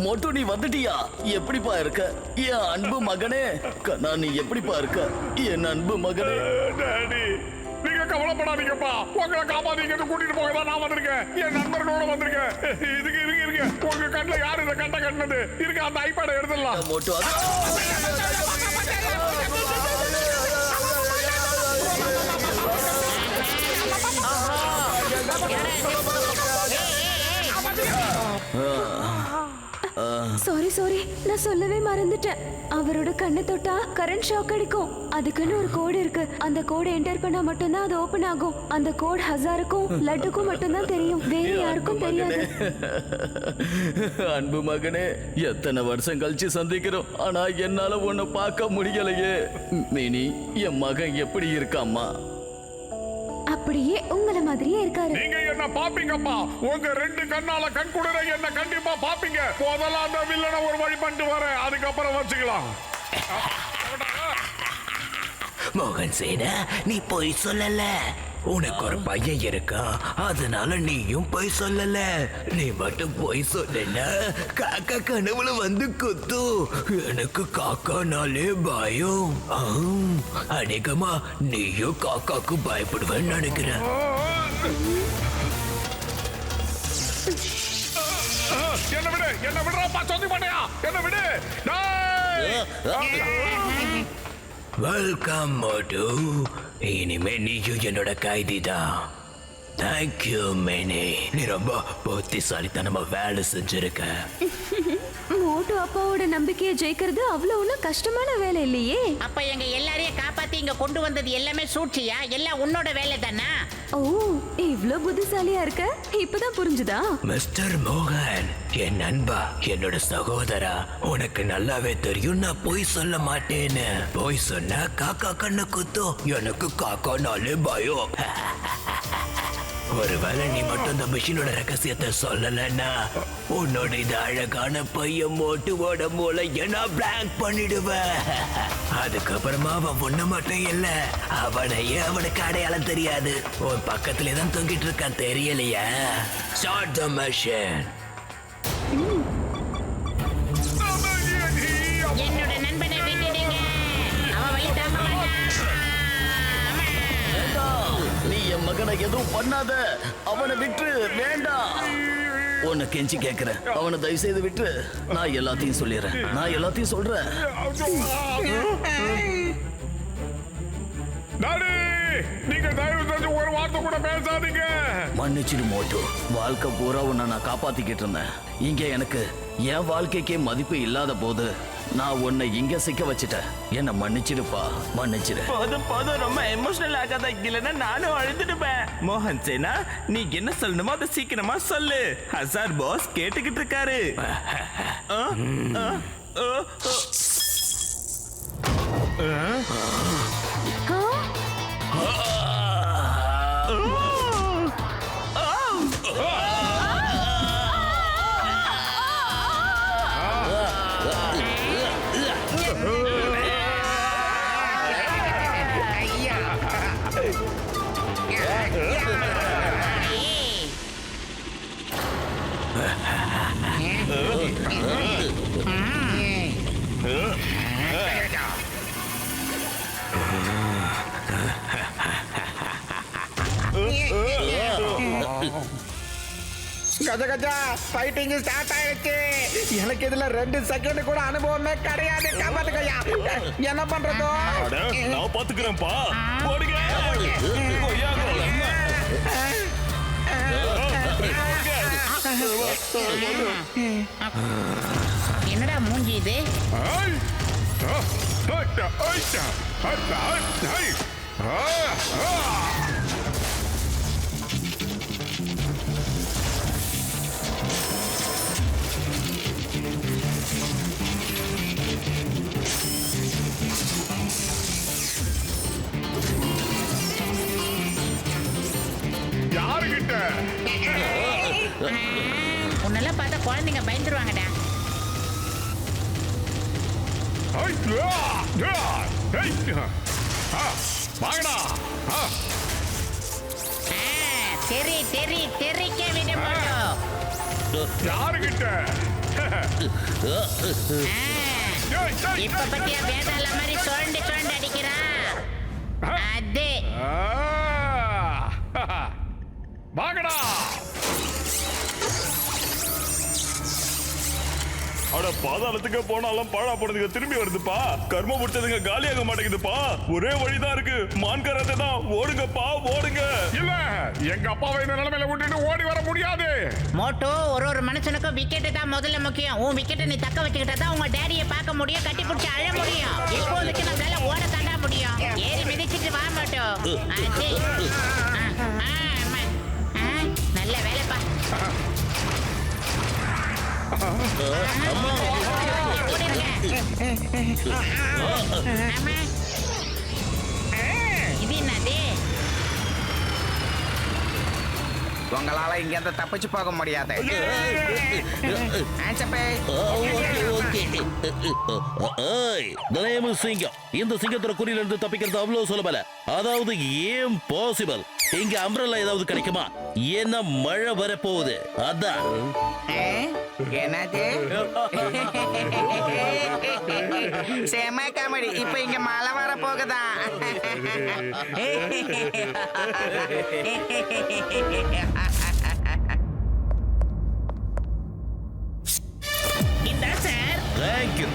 மோட்டு நீ வந்துட்டியா? எப்படிப்பா இருக்க என் அன்பு மகனே? கண்ணா நீ எப்படிப்பா இருக்க என் அன்பு மகனே? டாடி, நீங்க கவலைப்படாதீங்கப்பா. உங்களை காப்பாத்திக்கிட்டு கூட்டிட்டு போக தான் நான் வந்திருக்கேன். என் நண்பர்களோட வந்திருக்கேன். இதுக்கு இருங்க. உங்க கண்ணில் யாரு இதை கட்ட கட்டினது? இருக்கு, அந்த ஐபேடை எடுத்துடலாம். மோட்டு சாரி, நான் சொல்லவே மறந்துட்டேன். அவரோட கண்ணை தொட்டா கரண்ட் ஷாக் அடிக்கும். அதுக்குன்னு ஒரு கோடு இருக்கு. அந்த கோடை என்டர் பண்ணா மட்டும்தான் அது ஓபன் ஆகும். அந்த கோட் ஹசாருக்கும் லட்டுக்கும் மட்டும்தான் தெரியும், வேற யாருக்கும் தெரியாது. அன்பு மகனே, எத்தனை வருஷம் கழிச்சு சந்திக்கிறோம். ஆனா என்னால உன்னை பார்க்க முடியலையே. மினி, என் மகன் எப்படி இருக்காம்மா? அப்படியே உங்கள மாதிரியே இருக்காரு. நீங்க என்ன பாப்பீங்கப்பா? உங்க ரெண்டு கண்ணால கண் குளிர என்ன கண்டிப்பா பாப்பீங்க. முதல்ல அந்த வில்லனை ஒரு வழி பண்ணிட்டு வரேன், அதுக்கப்புறம் வச்சுக்கலாம். மோகன் சேனா, நீ போய் சொல்லல. உனக்கு ஒரு பையன் இருக்கா, அதனால நீயும் போய் சொல்லல. நீ மட்டும் போய் சொல்லல, காக்கா கனவுல வந்து குத்து. எனக்கு காக்கானாலே பயம். அநேகமா நீயும் காக்காக்கு பயப்படுவேன்னு நினைக்கிறேன். என்ன விடு, என்ன விடுறாப்பா, சொந்தி பண்ணையா, என்ன விடு. வெல்கம் மோட்டு. இனிமே நீயும் என்னோட கைதி தான். தேங்க்யூ மேனே. நீ ரொம்ப புத்திசாலித்தனமா வேலை செஞ்சிருக்க. மோட்டு அப்பாவோட நம்பிக்கையை ஜெயிக்கிறது அவ்வளவு ஒன்றும் கஷ்டமான வேலை இல்லையே. அப்ப எங்க எல்லாரையும் காப்பாத்தி இங்க கொண்டு வந்தது எல்லாமே சூழ்ச்சியா? எல்லாம் உன்னோட வேலை தானா? ஓ, இவ்ளோ புத்திசாலியா இருக்க, இப்பதான் புரிஞ்சுதா? மிஸ்டர் மோகன், என் நண்பா, என்னோட சகோதரா, உனக்கு நல்லாவே தெரியும் நான் பொய் சொல்ல மாட்டேன்னு. பொய் சொன்னா காக்கா கண்ணு குத்தும். எனக்கு காக்கானாலே பயம். ஒருவேளை நீ மட்டும் இந்த மிஷினோட ரகசியத்தை சொல்லலன்னா உன்னோட இந்த அழகான பையன் மோட்டுவோட மூளைய நான் பிளாங்க் பண்ணிடுவேன். அதுக்கப்புறமா அவன் ஒண்ணு மட்டும் இல்ல, அவனையே அவனுக்கு அடையாளம் தெரியாது. உன் பக்கத்துல தான் தொங்கிட்டு இருக்கான், தெரியலையா? Start the mission. என்னோட நண்பனை விட்டுடுங்க, அவன் வழி தாங்க மாட்டான். நீ என் மகனை எதுவும் பண்ணாத, அவனை விட்டு வேண்டாம். உன்னை கெஞ்சி கேட்கிறேன், அவனை தயவு செய்து விட்டு. நான் எல்லாத்தையும் சொல்லிடுறேன், நான் எல்லாத்தையும் சொல்றேன். டாடி, நீங்க தயவு செஞ்சு ஒரு வார்த்தை கூட பேசாதீங்க. மன்னிச்சிடு மோட்டு, வாழ்க்கை பூரா உன்னை நான் காப்பாத்திக்கிட்டு இருந்தேன். இங்க எனக்கு என் வாழ்க்கைக்கே மதிப்பு இல்லாத போது நான் உன்னை இங்க சிக்க வச்சுட்டேன். என்ன மன்னிச்சிடுப்பா, மன்னிச்சிடு. போதும் போதும், ரொம்ப எமோஷனல் ஆகாத, இல்லைன்னா நானும் அழுதுடுப்பேன். மோகன் சேனா, நீ என்ன சொல்லணுமோ அதை சீக்கிரமா சொல்லு. ஹசார் பாஸ் கேட்டுக்கிட்டு இருக்காரு. கஜ கஜா, ஃபைட்டிங் ஸ்டார்ட் ஆயிடுச்சு. எனக்கு இதுல 2 செகண்ட் கூட அனுபவமே கிடையாது. காப்பாத்துக்கையா, என்ன பண்றதோ? நான் பாத்துக்கிறேன்ப்பா. போடுங்க. என்னடா மூஞ்சி இது? யாருகிட்ட? உன்னெல்லாம் பார்த்தா குழந்தைங்க பயந்துருவாங்கடா. வாங்கடா. தெரி தெரி தெரிக்க விட மாட்டோம். யாருகிட்ட? இப்ப பத்தியா வேதாள மாதிரி சுரண்டு சுரண்டு அடிக்கிறான். அது வாங்கடா. அட பாதாளத்துக்கு போனாலும் பாழா போனதுங்க திரும்பி வருதுப்பா. கர்மம் முடிச்சதுங்க காலியாக மாட்டேங்குதுப்பா. ஒரே வழிதான் இருக்கு, மான்கரத்தை தான். ஓடுங்கப்பா, ஓடுங்க. இல்ல, எங்க அப்பாவை இந்த நிலைமையில விட்டுட்டு ஓடி வர முடியாது. மோட்டோ, ஒரு மனுஷனுக்கும் விக்கெட் தான் முதல்ல முக்கியம். உன் விக்கெட்டை நீ தக்க வச்சுக்கிட்டா தான் உங்க டேடியை பார்க்க முடியும், கட்டி பிடிச்சி அழ முடியும். இப்போதைக்கு நம்மளால ஓட தாண்டா முடியும். ஏறி மிதிச்சிட்டு வா மோட்டோ. நல்ல வேலைப்பா. இது என்னது? உங்களால இங்க இருந்து தப்பிச்சு போக முடியாது. சிங்கம், இந்த சிங்கத்தோட குறியில இருந்து தப்பிக்கிறது அவ்வளவு சுலபல. அதாவது ஏன் பாசிபிள். இங்க அம்ப்ரெல்லா ஏதாவது கிடைக்குமா? என்ன மழை வரப்போகுது, அதான். என்னது? செம காமெடி. இப்ப இங்க மழை வர போகுதா? தேங்க்யூ.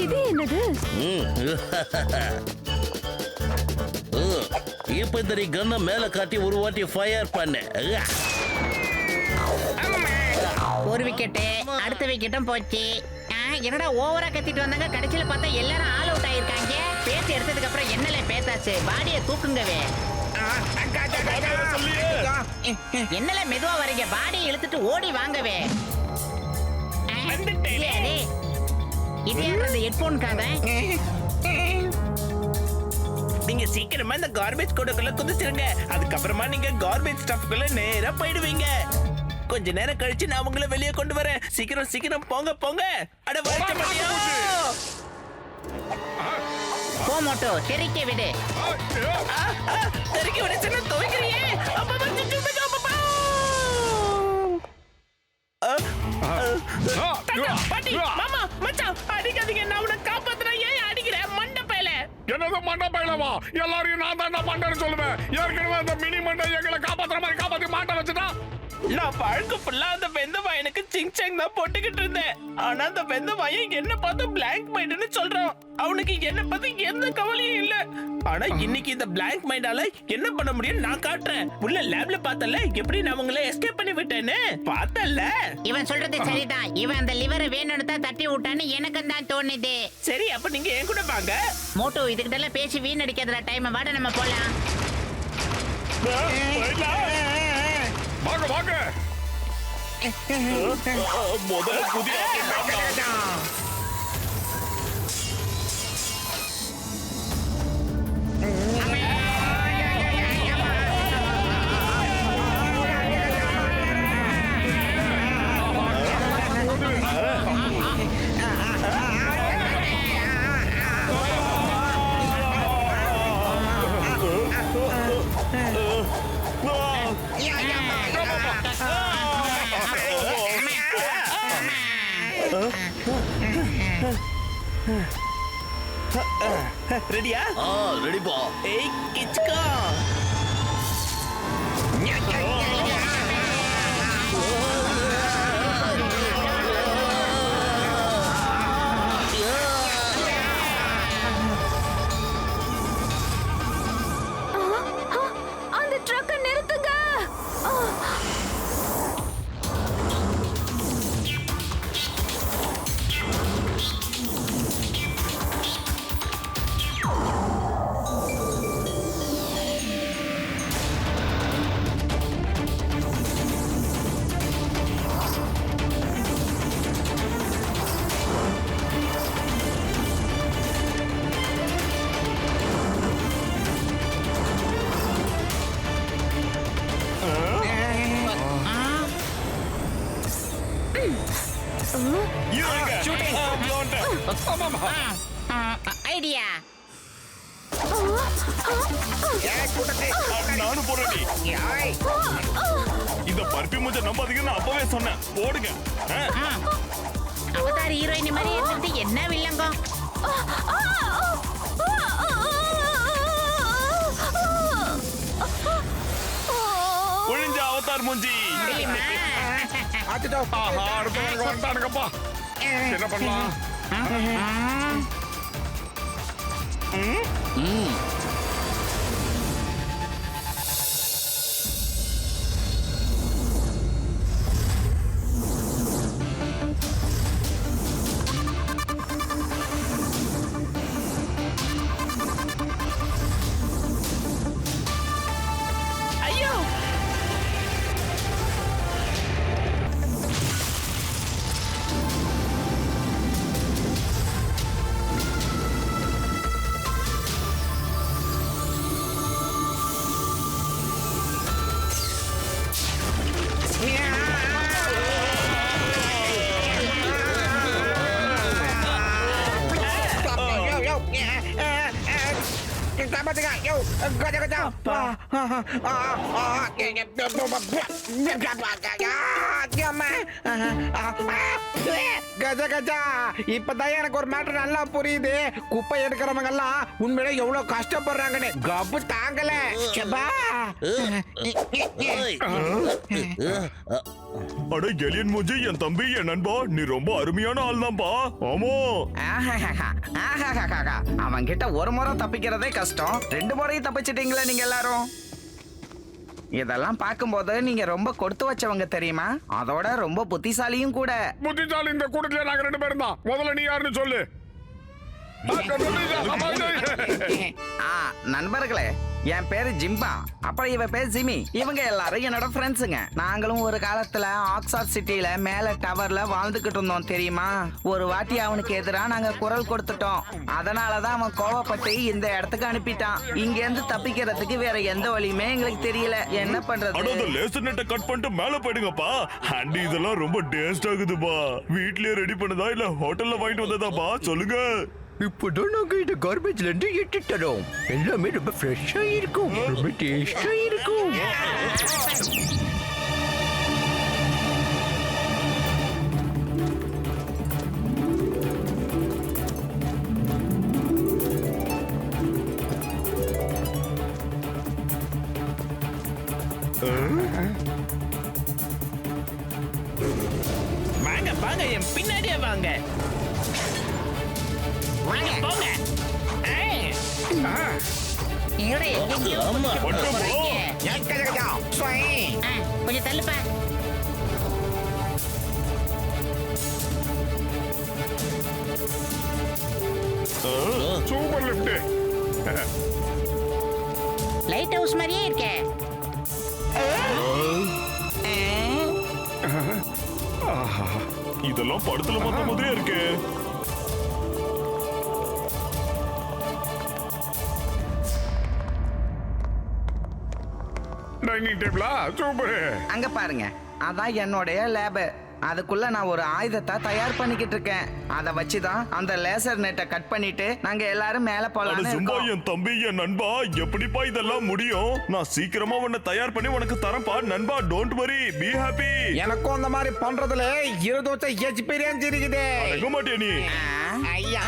இது என்னது? இப்ப இந்த நீ கன்ன மேல காட்டி ஒரு வாட்டி ஃபயர் பண்ணு. ஒரு விக்கெட்டு, அடுத்த விக்கெட்டும் போச்சு. என்னடா ஓவரா கத்திட்டு வந்தாங்க, கடைசியில பார்த்தா எல்லாரும் ஆல் அவுட் ஆயிருக்காங்க. பேச்சு எடுத்ததுக்கு அப்புறம் என்னல பேத்தாச்சு, பாடியை தூக்குங்கவே. என்னல மெதுவா வரீங்க, பாடியை இழுத்துட்டு ஓடி வாங்கவே. இது யார் அந்த ஹெட்போன்காக? நீங்க சீக்கிரமா இந்த கார்பேஜ் கூடக்குள்ள குதிச்சிருங்க. அதுக்கப்புறமா நீங்க கார்பேஜ் ஸ்டஃப்குள்ள நேரா போயிடுவீங்க. கொஞ்ச நேரம் கழிச்சு நான் உங்களை வெளியே கொண்டு வரேன். சீக்கிரம் சீக்கிரம் போங்க போங்க. அட வரட்ட மாட்டியா? போ மோட்டோ, தெரிக்க விடு. தெரிக்க விட சொன்னா துவைக்கிறியே. அப்பா வந்து சும்மா அப்பா. பாட்டி, மாமா, மச்சான், அடிக்காதீங்க. நான் உன்னை காப்பாத்துறேன். ஏன் அடிக்கிறேன் மண்டப்பையில? என்னது மண்டப்பையிலவா? எல்லாரையும் நான் தான் மண்டன்னு சொல்லுவேன். ஏற்கனவே அந்த மினி மண்டை எங்களை காப்பாத்துற மாதிரி காப்பாத்தி மாட்ட வச்சுட்டா. நான் வாழ்க்கை ஃபுல்லா அந்த வெந்தவாய் எனக்கு சிங்சாங் தான் போட்டுக்கிட்டு இருந்தேன். ஆனா அந்த வெந்தவாயை என்ன பார்த்து பிளாங்க் மைண்ட்னு சொல்றான். அவனுக்கு என்ன பத்தி எந்த கவலையும் இல்ல. ஆனா இன்னைக்கு இந்த பிளாங்க் மைண்டால என்ன பண்ண முடியும் நான் காட்டுறேன். உள்ள லேப்ல பார்த்தல எப்படி நான் அவங்கள எஸ்கேப் பண்ணி விட்டேன்னு பார்த்தல. இவன் சொல்றது சரிதான். இவன் அந்த லிவரை வேணும்னு தான் தட்டி விட்டான்னு எனக்கு தான் தோணுது. சரி, அப்ப நீங்க என் கூட வாங்க. மோட்டோ, இதுகிட்ட எல்லாம் பேசி வீணடிக்கிறதுல டைம். வாட நம்ம போலாம். வாங்க வாங்க. முதல்ல புதிய ரெடியா? ரெடிப்பா. ஏய் கிச்கா. அந்த ட்ரக்கை நிறுத்துங்க. ஐடியா. நானும் போறேன். இந்த பர்ஃபியூம் மூஞ்ச நம்பாதீங்கன்னு நான் அப்பவே சொன்னேன். போடுங்க. அவதார் ஹீரோயின் மாதிரி இருந்துட்டு என்ன வில்லங்கம். ஒழிஞ்ச அவதார் மூஞ்சி. ஆஹா, அடுத்தவங்க வந்துட்டானுங்கப்பா. என்ன பண்ணலாம்? ஐயோ, கஜா கஜா கஜா கஜா இப்பதான் எனக்கு ஒரு மேட்டர் நல்லா புரியுது. குப்பை எடுக்கிறவங்க எல்லாம் உண்மையில எவ்வளவு கஷ்டப்படுறாங்கன்னு. கப்பு தாங்கல. அட எலியன் மூஞ்சி, என் தம்பி, என் நண்பா, நீ ரொம்ப அருமையான ஆள் தான்ப்பா. ஆமா, அவன் கிட்ட ஒரு முறை தப்பிக்கிறதே கஷ்டம், 2 முறையும் தப்பிச்சிட்டீங்களே நீங்க எல்லாரும். இதெல்லாம் பார்க்கும்போது நீங்க ரொம்ப கொடுத்து வச்சவங்க தெரியுமா? அதோட ரொம்ப புத்திசாலியும் கூட. புத்திசாலி இந்த கூட்டத்துல நாங்க 2 பேரும் தான். முதல்ல நீ யாருன்னு சொல்லு. நண்பர்களே, என் பேரு ஜிம்பா, அப்புறம் இவ பேர் ஜிமி. இவங்க எல்லாரும் என்னோட ஃப்ரெண்ட்ஸுங்க. நாங்களும் ஒரு காலத்துல ஆக்ஸ்போர்ட் சிட்டில மேல டவர்ல வாழ்ந்துகிட்டு இருந்தோம் தெரியுமா? ஒரு வாட்டி அவனுக்கு எதிரா நாங்க குரல் கொடுத்துட்டோம். அதனாலதான் அவன் கோவப்பட்டு இந்த இடத்துக்கு அனுப்பிட்டான். இங்க இருந்து தப்பிக்கிறதுக்கு வேற எந்த வழியுமே எங்களுக்கு தெரியல. என்ன பண்றது? லேசர் நெட்டை கட் பண்ணிட்டு மேல போயிடுங்கப்பா. ஆண்டி, இதெல்லாம் ரொம்ப டேஸ்ட் ஆகுதுப்பா. வீட்லயே ரெடி பண்ணதா இல்ல ஹோட்டல்ல வாங்கிட்டு வந்ததாப்பா? சொல்லுங்க. இப்போதான் நாங்க இந்த கார்பேஜ்ல இருந்து எடுத்துட்டோம். எல்லாமே ரொம்ப ஃப்ரெஷ்ஷா இருக்கும், ரொம்ப டேஸ்டா இருக்கும். வாங்க வாங்க, என் பின்னாடியே வாங்க. வாங்க போங்க. கொஞ்சம் தள்ளுப்பா. Super lift. லைட் ஹவுஸ் மாதிரியே இருக்கே. இதெல்லாம் படத்துல பார்த்த மாதிரியே இருக்கு. டைனிங் டேபிளா? சூப்பர். அங்க பாருங்க, அதான் என்னோட லேப். அதுக்குள்ள நான் ஒரு ஆயுதத்தை தயார் பண்ணிக்கிட்டு இருக்கேன். அதை வச்சுதான் அந்த லேசர் நெட்டை கட் பண்ணிட்டு நாங்க எல்லாரும் மேல போலாம். என் தம்பி, என் நண்பா, எப்படிப்பா இதெல்லாம் முடியும்? நான் சீக்கிரமா உன்னை தயார் பண்ணி உனக்கு தரப்பா நண்பா. Don't worry, be happy. எனக்கும் அந்த மாதிரி பண்றதுல 20 வருஷம் எக்ஸ்பீரியன்ஸ் இருக்குது. அடங்க மாட்டியா நீ? ஐயா,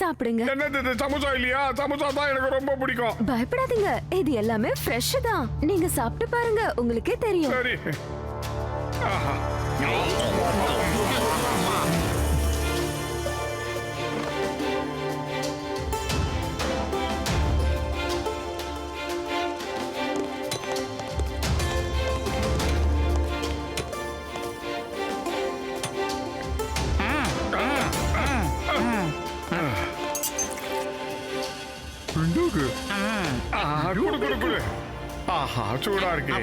சாப்பிடுங்க. என்னது சமோசா இல்லையா? சமோசா தான் எனக்கு ரொம்ப பிடிக்கும். பயப்படாதீங்க, இது எல்லாமே ஃப்ரெஷ் தான். நீங்க சாப்பிட்டு பாருங்க, உங்களுக்கே தெரியும். சரி. ஆஹா. குடு குடு குடு. ஆஹா, சூடா இருக்கு.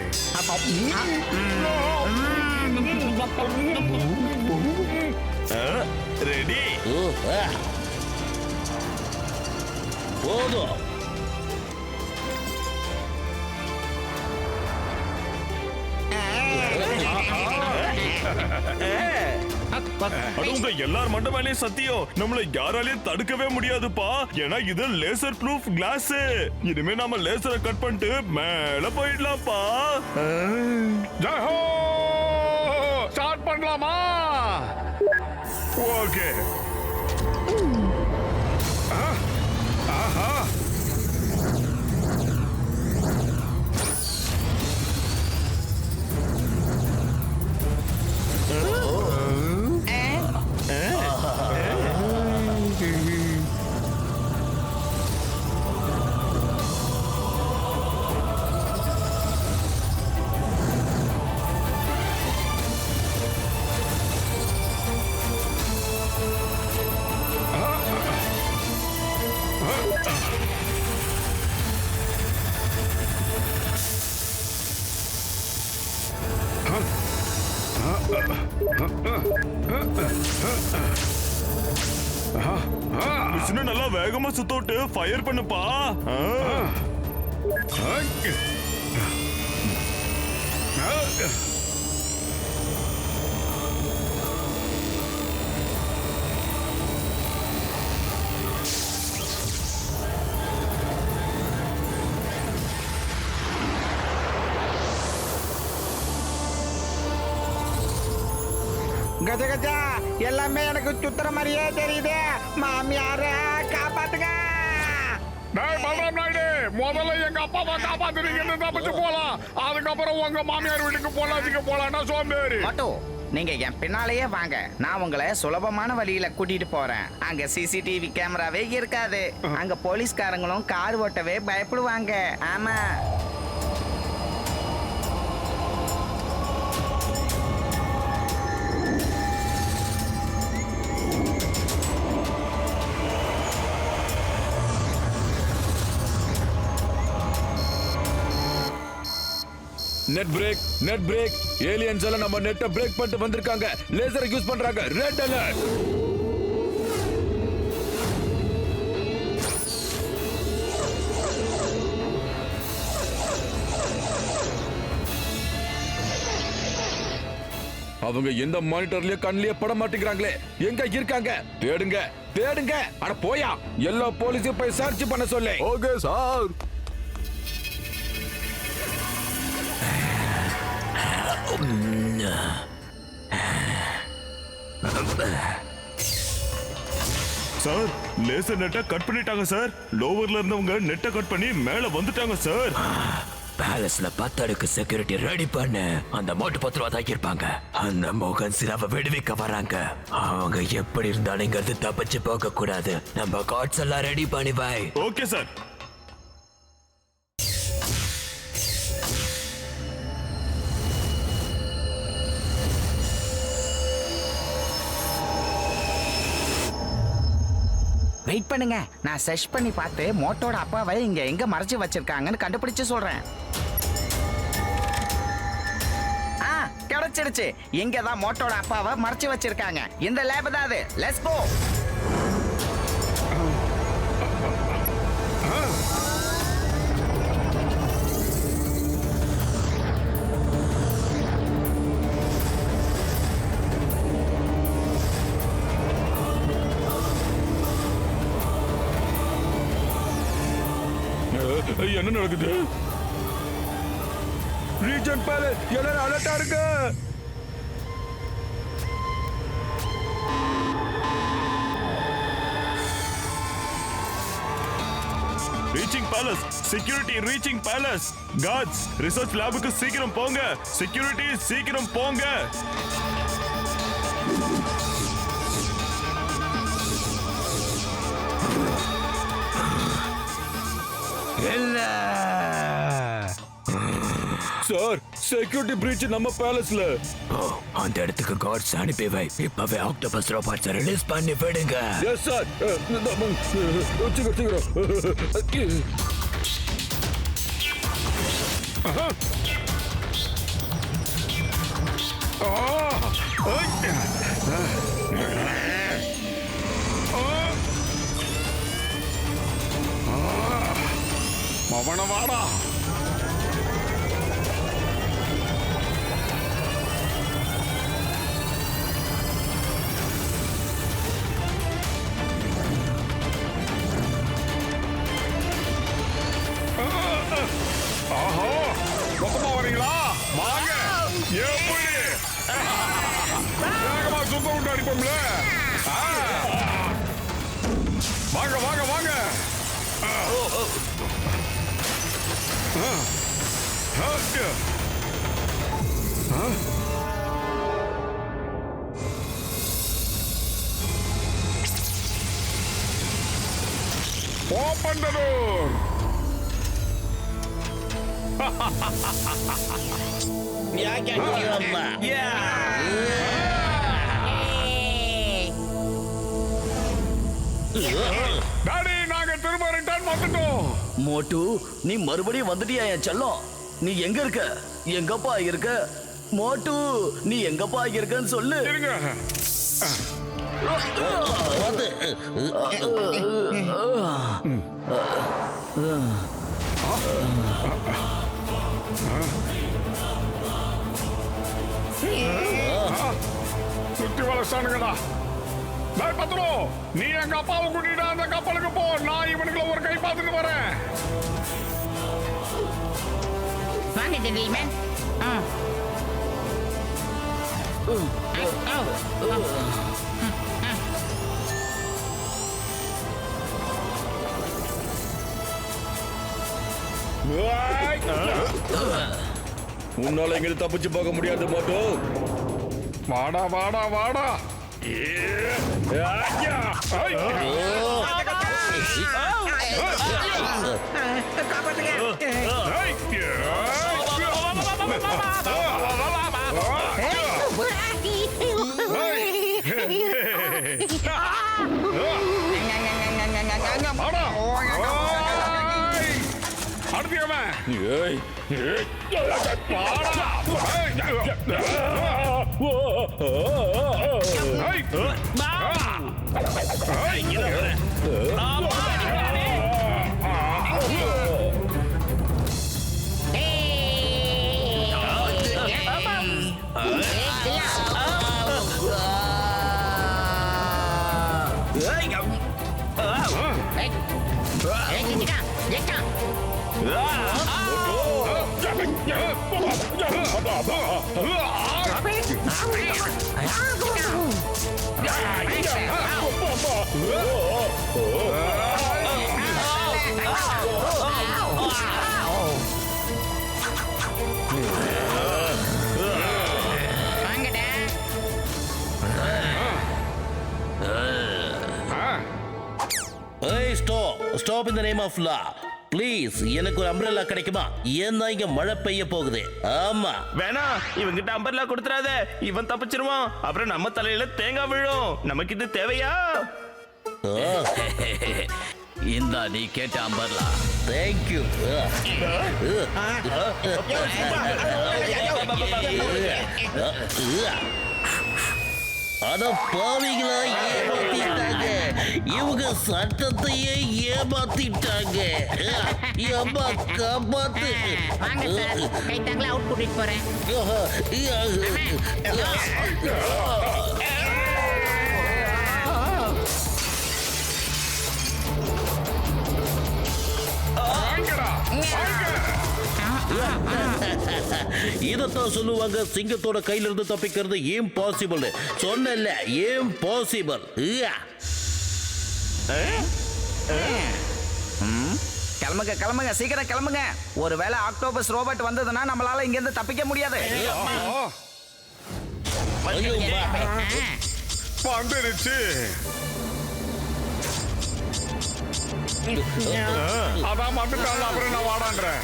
ரெடி? போதும். உங்க எல்லார் மண்ட மேலேயும் சத்தியம், நம்மள யாராலையும் தடுக்கவே முடியாதுப்பா. ஏன்னா இது லேசர் ப்ரூஃப் கிளாஸ். இனிமே நாம லேசரை கட் பண்ணிட்டு மேல போயிடலாம்ப்பா. ஜஹோ! ஸ்டார்ட் பண்ணலாமா? ஓகே. ஆஹா. மிஷினை நல்லா வேகமா சுத்தோட்டு ஃபயர் பண்ணுப்பா. கஜ கஜா எல்லாமே எனக்கு சுத்துற மாதிரியே தெரியுது. மாமியார காப்பாத்துங்க. டேய் பலராம் நாயுடு, முதல்ல எங்க அப்பாவை காப்பாத்துறீங்கன்னு தப்பிச்சு போலாம். அதுக்கப்புறம் உங்க மாமியார் வீட்டுக்கு போலாம்னா சோம்பேறி. மோட்டு, நீங்க என் பின்னாலேயே வாங்க. நான் உங்களை சுலபமான வழியில கூட்டிட்டு போறேன். அங்க சிசிடிவி கேமராவே இருக்காது. அங்க போலீஸ்காரங்களும் கார் ஓட்டவே பயப்படுவாங்க. ஆமா. நெட் பிரேக் ஏலியன்ஸ் எல்லாம் நம்ம நெட்டை பிரேக் பண்ணிட்டு வந்திருக்காங்க. லேசரை யூஸ் பண்றாங்க. Red alert. அவங்க எந்த மானிட்டர்லயே கண்ணிலேயே பட மாட்டேங்கிறாங்களே. எங்க இருக்காங்க? தேடுங்க தேடுங்க. அட போயா, எல்லா போலீஸையும் போய் சர்ச் பண்ண சொல்லு. Okay sir. சார், லேசர் நெட்டை கட் பண்ணிட்டாங்க சார். லோவர்ல இருந்தவங்க நெட்டை கட் பண்ணி மேல வந்துட்டாங்க சார். பேலஸ்ல 10 அடுக்கு செக்யூரிட்டி ரெடி பண்ணு. அந்த மோட்டு 10 ரூபா தான் இருப்பாங்க. அந்த மோகன் சிராவை விடுவிக்க வராங்க. அவங்க எப்படி இருந்தாலும் இங்க இருந்து தப்பிச்சு போக கூடாது. நம்ம கார்ட்ஸ் எல்லாம் ரெடி பண்ணி வை. Okay sir. வெயிட் பண்ணுங்க, நான் சர்ச் பண்ணி பார்த்து மோட்டோட அப்பாவை இங்க எங்க மறைச்சு வச்சிருக்காங்கன்னு கண்டுபிடிச்சு சொல்றேன். கிடைச்சிடுச்சு. இங்க தான் மோட்டோட அப்பாவை மறைச்சு வச்சிருக்காங்க. இந்த லேப் தான் அது. Let's go. என்ன நடக்குது? ரீஜன் பேலஸ் எல்லாரும் அலர்ட்டா இருக்கு. Reaching palace. Security reaching palace. Guards research லேபுக்கு சீக்கிரம் போங்க. செக்யூரிட்டி சீக்கிரம் போங்க. சார், செக்யூரிட்டி பிரீச் நம்ம பேலஸ்ல. அந்த இடத்துக்கு கார்ட்ஸ் அனுப்பி வை. இப்பவே ஆக்டோபஸ் ரோபோட்ஸ் ரிலீஸ் பண்ணி விடுங்க. Yes sir. மவன வாடா. ஆஹா, மொத்தமா வரீங்களா? வாங்க. எப்படி வேகமா சுத்த விட்டு அடிப்போம்ல. வாங்க வாங்க வாங்க. Open the door. டாடி, நாங்க திரும்ப ரிட்டர்ன் வந்துட்டோம். மோட்டு, நீ மறுபடியும் வந்துட்டியா என் செல்லம்? நீ எங்க இருக்க? எங்கப்பா இருக்க? மோட்டு, நீ எங்கப்பா இருக்கன்னு சொல்லு. இருங்க. சுத்தி வளர்ச்சானுங்கடா. பத்ரோ, நீ எங்க அப்பாவை கூட்டிட்டு அந்த கப்பலுக்கு போ. நான் இவனுக்குள்ள ஒரு கை பார்த்துட்டு வரேன். வாங்க ஜென்டில்மேன். உன்னால எங்க தப்பிச்சு போக முடியாது மோட்டோ. வாடா வாடா வாடா. Stop in the name of law. Please எனக்கு ஒரு அம்ப்ரெல்லா கிடைக்குமா? ஏன்னா இங்க மழை பெய்ய போகுது. ஆமா. வேணா, இவங்கிட்ட அம்பர்லா கொடுத்துறாத. இவன் தப்பிச்சிருவான், அப்புறம் நம்ம தலையில தேங்காய் விழும். நமக்கு இது தேவையா? இந்தா நீ கேட்ட அம்பர்லா. தேங்க்யூ. அட பாவிகளா, ஏமாத்திட்டாங்க. இவங்க சட்டத்தையே ஏமாத்திட்டாங்க. ஏமா காப்பாத்து. வாங்க சார், கை தாங்களா அவுட் கூட்டிட்டு போறேன். இதத்தான் சொல்லுவாங்க, சிங்கத்தோட கையில இருந்து தப்பிக்கிறது இம்பாசிபிள். சொன்னல, இம்பாசிபிள். கிளம்புங்க கிளம்புங்க, சீக்கிரம் கிளம்புங்க. ஒருவேளை ஆக்டோபஸ் ரோபோட் வந்ததுன்னா நம்மளால இங்க இருந்து தப்பிக்க முடியாது. வந்துருச்சு. அதான் வந்துட்டால, அப்புறம் நான் வாடான்றேன்.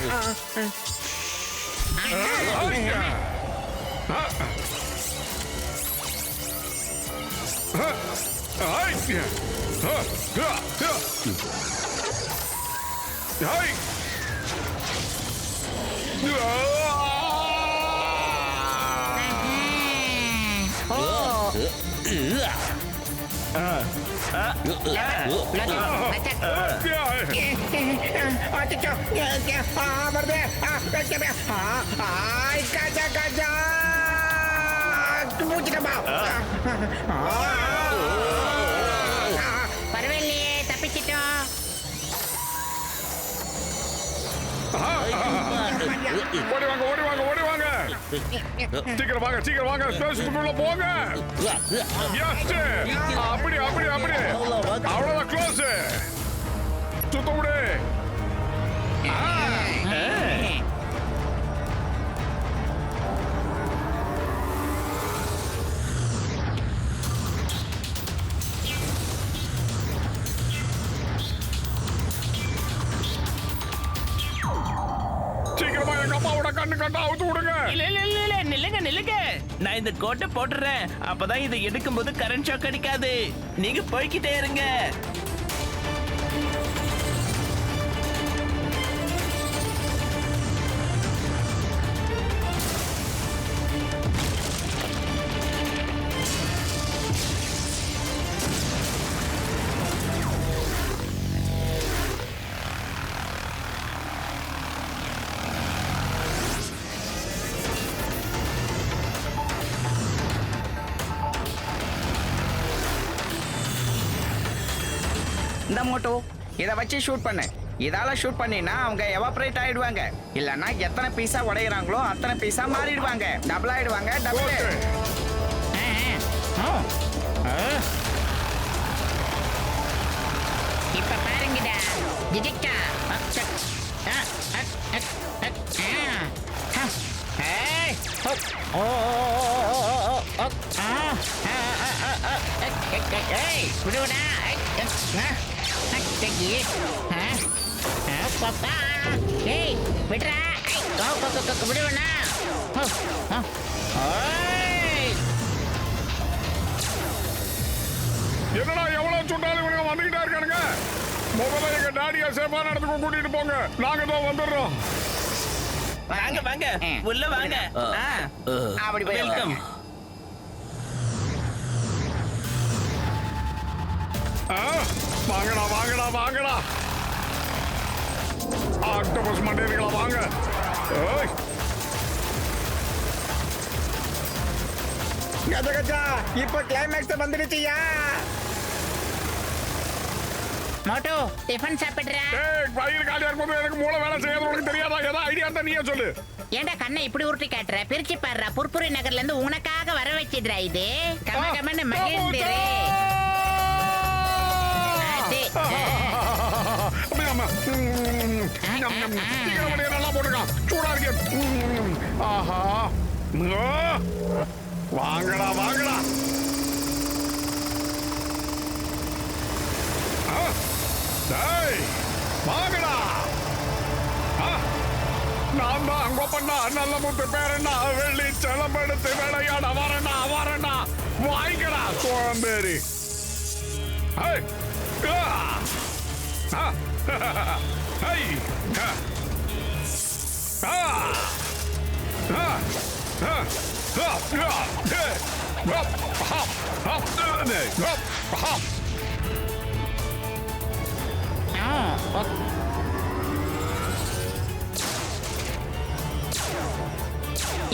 பரவாயில்லையே, தப்பிச்சிட்டோம். ஓடி வாங்க ஓடி வாங்க ஓடி வாங்க. சீக்கிரம் வாங்க சீக்கிரம் வாங்க. ஸ்பேஸ்க்குள்ள போங்க. அப்படி அப்படி அப்படி. அவ்வளவுதான், க்ளோஸ். சுத்த விடு. சீக்கிரமா எங்க அம்மாவோட கண்ணு கண்டா அவுத்து விடுங்க. நில்லுங்க. நான் இந்த கோட்டை போட்டுறேன். அப்பதான் இதை எடுக்கும்போது கரண்ட் ஷாக் அடிக்காது. நீங்க போய்கிட்டே இருங்க. இந்த மோட்டோ இதை வச்சு ஷூட் பண்ணு. இதால ஷூட் பண்ணினா அவங்க எவாபரேட் ஆயிடுவாங்க. இல்லன்னா எத்தனை பீஸா உடையறாங்களோ அத்தனை பீஸா மாறிடுவாங்க. டபுள் ஆயிடுவாங்க. டபுள். இப்ப பாருங்கடா ஜிஜிக்கா விடுவடா ஏய் விடுறா விடுவனா என்னடா எவ்வளவு சொன்னாலும் இவனுங்க வந்துகிட்டே இருக்கானுங்க. முதல்ல எங்க டாடியா சேஃபான இடத்துக்கு கூட்டிட்டு போங்க. நாங்க தான் வந்துடுறோம். வாங்க வாங்க உள்ள வாங்க. அப்படி போய் வெல்கம். வாங்கடா வாங்கடா வாங்கடா. ஆக்டோபஸ் மண்டேரிகளா வாங்க. ஏய் கஜா கஜா இப்ப கிளைமேக்ஸ் வந்துடுச்சியா? மோட்டு டிஃபன் சாப்பிடுறா. ஏய் வயிறு காலியா இருக்கும்போது எனக்கு மூளை வேலை செய்யாது உனக்கு தெரியாதா? ஏதா ஐடியா இருந்தா நீயே சொல்லு. ஏண்டா கண்ணை இப்படி உருட்டி காட்டுற? பிரிச்சு பாடுறா. புர்புரி நகர்ல இருந்து உனக்காக வர வச்சிடுறா இது. கம கமன்னு மகிழ்ந்துரு. நல்லா போட்டுருக்கான். சூடா இருக்கு. ஆஹா வாங்கடா வாங்கடா. வாங்கடா. நான் தான் அங்க பண்ணா நல்ல முத்து பேரண்ணா வெள்ளி செலம்பெடுத்து விளையாட வரண்ணா வரண்ணா. வாங்கிக்கடா சோம்பேறி.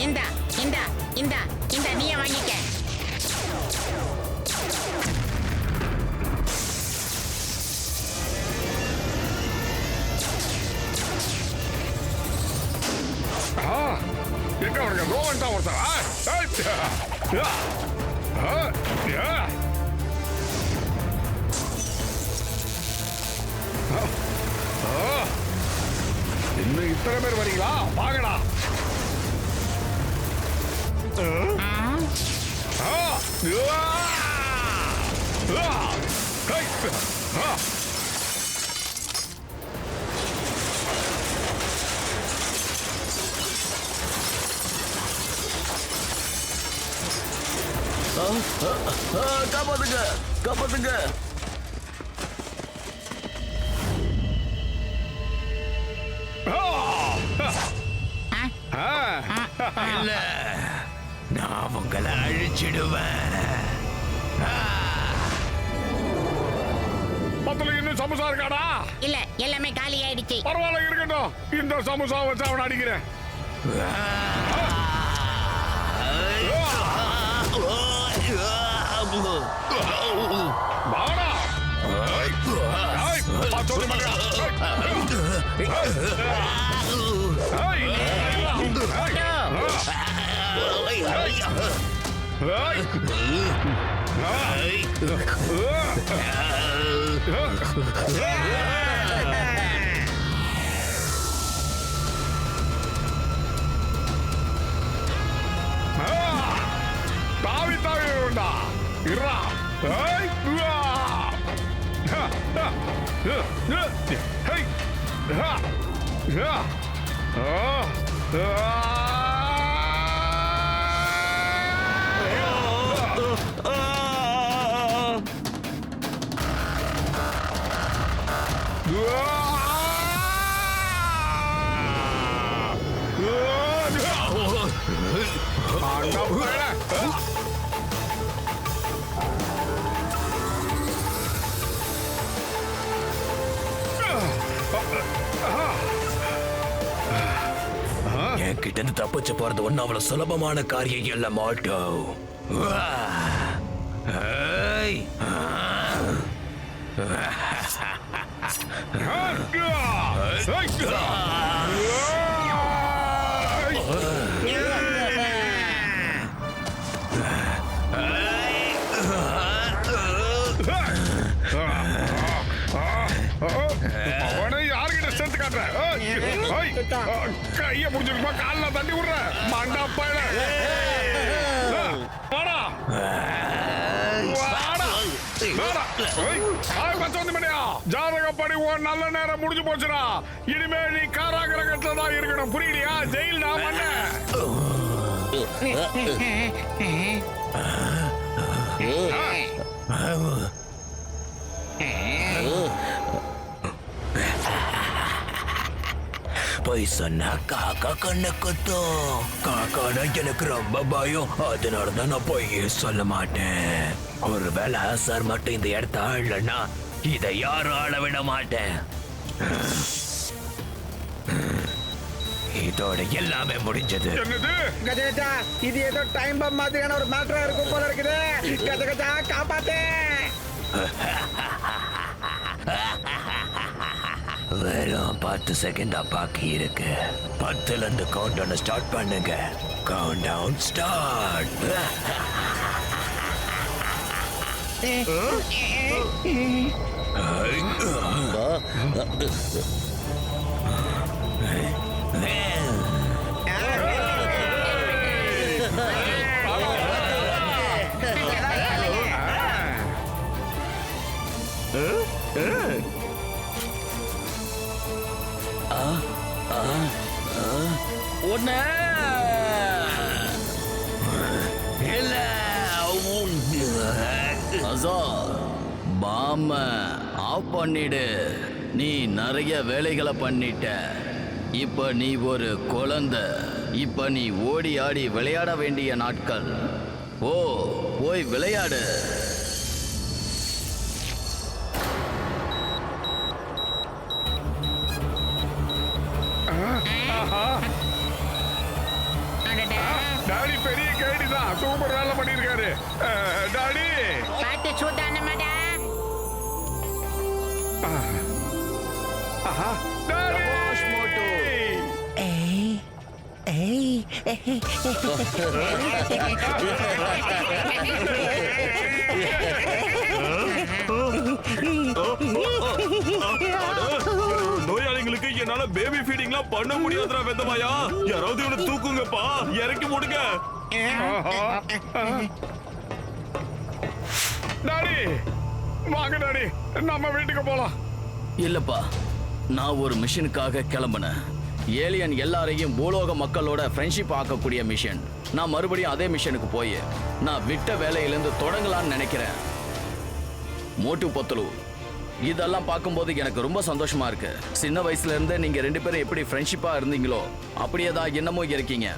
இந்தா இந்தா இந்தா இந்தா நீயே வாங்கிக்க. எங்க அவனுக்கு ரோவன் தான் ஒருத்தரா? இன்னும் இத்தனை பேர் வரீங்களா? வாங்கடா. காப்பாத்துங்க காப்பாத்துங்க. இல்ல நான் உங்களை அழிச்சிடுவேன். பத்துல இன்னும் சமோசா இருக்காடா? இல்ல எல்லாமே காலி ஆயிடுச்சு. பரவாயில்ல இருக்கட்டும். இந்த சமோசா வச்சு அவனை அடிக்கிறேன். வாடா. தாவி தாவி வேண்டா இருடா. என்கிட்ட இருந்து தப்பிச்சு போறது ஒன்னும் அவ்வளவு சுலபமான காரியம் இல்ல மாட்டோ. கைய புடிச்சிருப்பா கால்ல தட்டி விடுற மண்டா பையல வாடா ஜாதகப்படி உன் நல்ல நேரம் முடிஞ்சு போச்சுடா. இனிமே நீ காராகிரகத்துல தான் இருக்கணும், புரியலையா? ஜெயில் தான் பண்ண. போய் சொன்னா காக்கா கண்ணு குத்தும். காக்கானா எனக்கு ரொம்ப பயம், அதனாலதான் நான் போய் சொல்ல மாட்டேன். ஒருவேளை சார் மட்டும் இந்த இடத்த ஆளனா இதை யாரும் ஆள விட மாட்டேன். இதோட எல்லாமே முடிஞ்சது. கஜகஜா, இது ஏதோ டைம் பம் மாதிரியான ஒரு மேட்டரா இருக்கும் போல இருக்குது. கஜகஜா காப்பாத்தே. வெறும் 10 செகண்ட் பாக்கி இருக்கு. 10ல இருந்து கவுண்ட் டவுன் ஸ்டார்ட் பண்ணுங்க. Countdown start. ஒண்ணு இல்ல அசார், பாம ஆஃப் பண்ணிடு. நீ நிறைய வேலைகளை பண்ணிட்ட. இப்ப நீ ஒரு குழந்தை. இப்ப நீ ஓடி ஆடி விளையாட வேண்டிய நாட்கள். ஓ, போய் விளையாடு. டாடி பெரிய கேடி தான், சூப்பர் வேலை பண்ணிருக்காரு. டாடி பார்த்து சூதானமாடா. நோயாளிகளுக்கு என்னால பேபி ஃபீடிங்லாம் பண்ண முடியாதுடா வெந்தமாயா. யாராவது இவனை தூக்குங்கப்பா, இறக்கி போடுங்க. டாடி வாங்க டாடி, நம்ம வீட்டுக்கு போலாம். இல்லப்பா, நான் ஒரு மிஷனுக்காக கிளம்பினேன். ஏலியன் எல்லாரையும் பூலோக மக்களோட ஃப்ரெண்ட்ஷிப் ஆக்கக்கூடிய மிஷன். நான் மறுபடியும் அதே மிஷனுக்கு போய் நான் விட்ட வேலையிலேருந்து தொடங்கலான்னு நினைக்கிறேன். மோட்டு பத்துலு, இதெல்லாம் பார்க்கும்போது எனக்கு ரொம்ப சந்தோஷமா இருக்கு. சின்ன வயசுல இருந்தே நீங்க 2 பேரும் எப்படி ஃப்ரெண்ட்ஷிப்பா இருந்தீங்களோ அப்படியே தான் இன்னமும் இருக்கீங்க.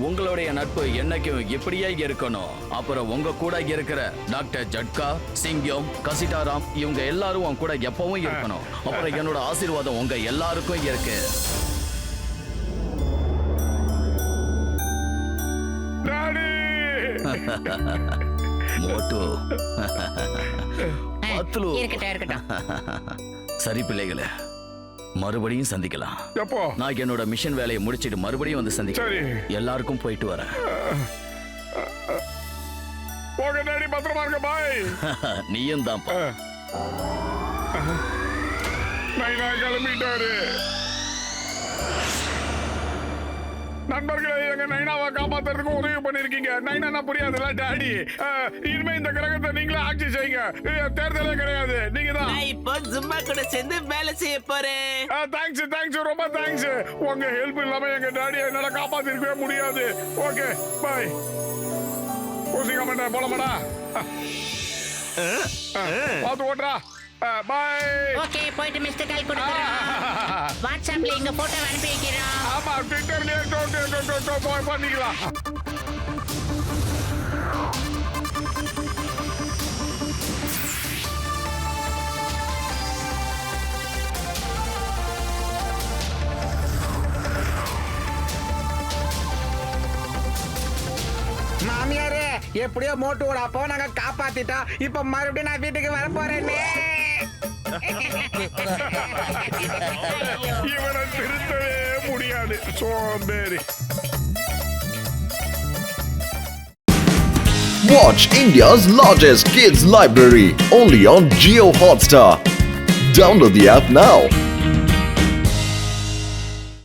உங்களுடைய நட்பு என்னைக்கும் இப்படியே இருக்கணும். அப்புறம் உங்க கூட இருக்கிற டாக்டர் ஜட்கா, சிங்கம், கசிட்டாராம் இவங்க எல்லாரும் உங்க கூட எப்பவும் இருக்கணும். அப்புறம் என்னோட ஆசீர்வாதம் உங்க எல்லாருக்கும் இருக்கு. மோட்டு பத்துலு. சரி பிள்ளைகளே, மறுபடியும் சந்திக்கலாம். எப்போ? நான் என்னோட மிஷன் வேலையை முடிச்சிட்டு மறுபடியும் வந்து சந்திக்கிறேன். எல்லாருக்கும் போயிட்டு வரேன். போக டாடி, பத்திரமா இருக்க. பாய். நீயும் தான்ப்பா. நைனா கிளம்பிட்டாரு. நண்பர்களே, எங்க நைனாவை காப்பாத்துறதுக்கு உதவி பண்ணிருக்கீங்க. நைனா புரியாதுல்ல டாடி. இனிமே இந்த கிரகத்தை நீங்களே ஆட்சி செய்யுங்க. தேர்தலே கிடையாது, நீங்க தான். இப்போ ஜும்மா கூட சேர்ந்து வேலை செய்ய போறேன். தேங்க்ஸ், ரொம்ப தேங்க்ஸ். உங்க ஹெல்ப் இல்லாம எங்க டாடி என்னால காப்பாத்திருக்கவே முடியாது. Okay bye. பூசிங்க மாட்டேன், போலமாடா. பார்த்து ஓட்டுறா. பாய். ஓகே, போயிட்டு மிஸ்டர் கால் கொடுக்குறோம். வாட்ஸ்அப்ல எங்க போட்டோ அனுப்பி வைக்கிறோம். ஆமா, ட்விட்டர்லயே பண்ணிக்கலாம். மாமியாரே, எப்படியோ மோட்டோட அப்போ நாங்க காப்பாத்திட்டோம். இப்ப மறுபடியும் நான் வீட்டுக்கு வர போறேன்னு. இவனை திருத்தவே முடியாது, சோம்பேறி. Watch India's largest kids library only on Jio Hotstar. Download the app now.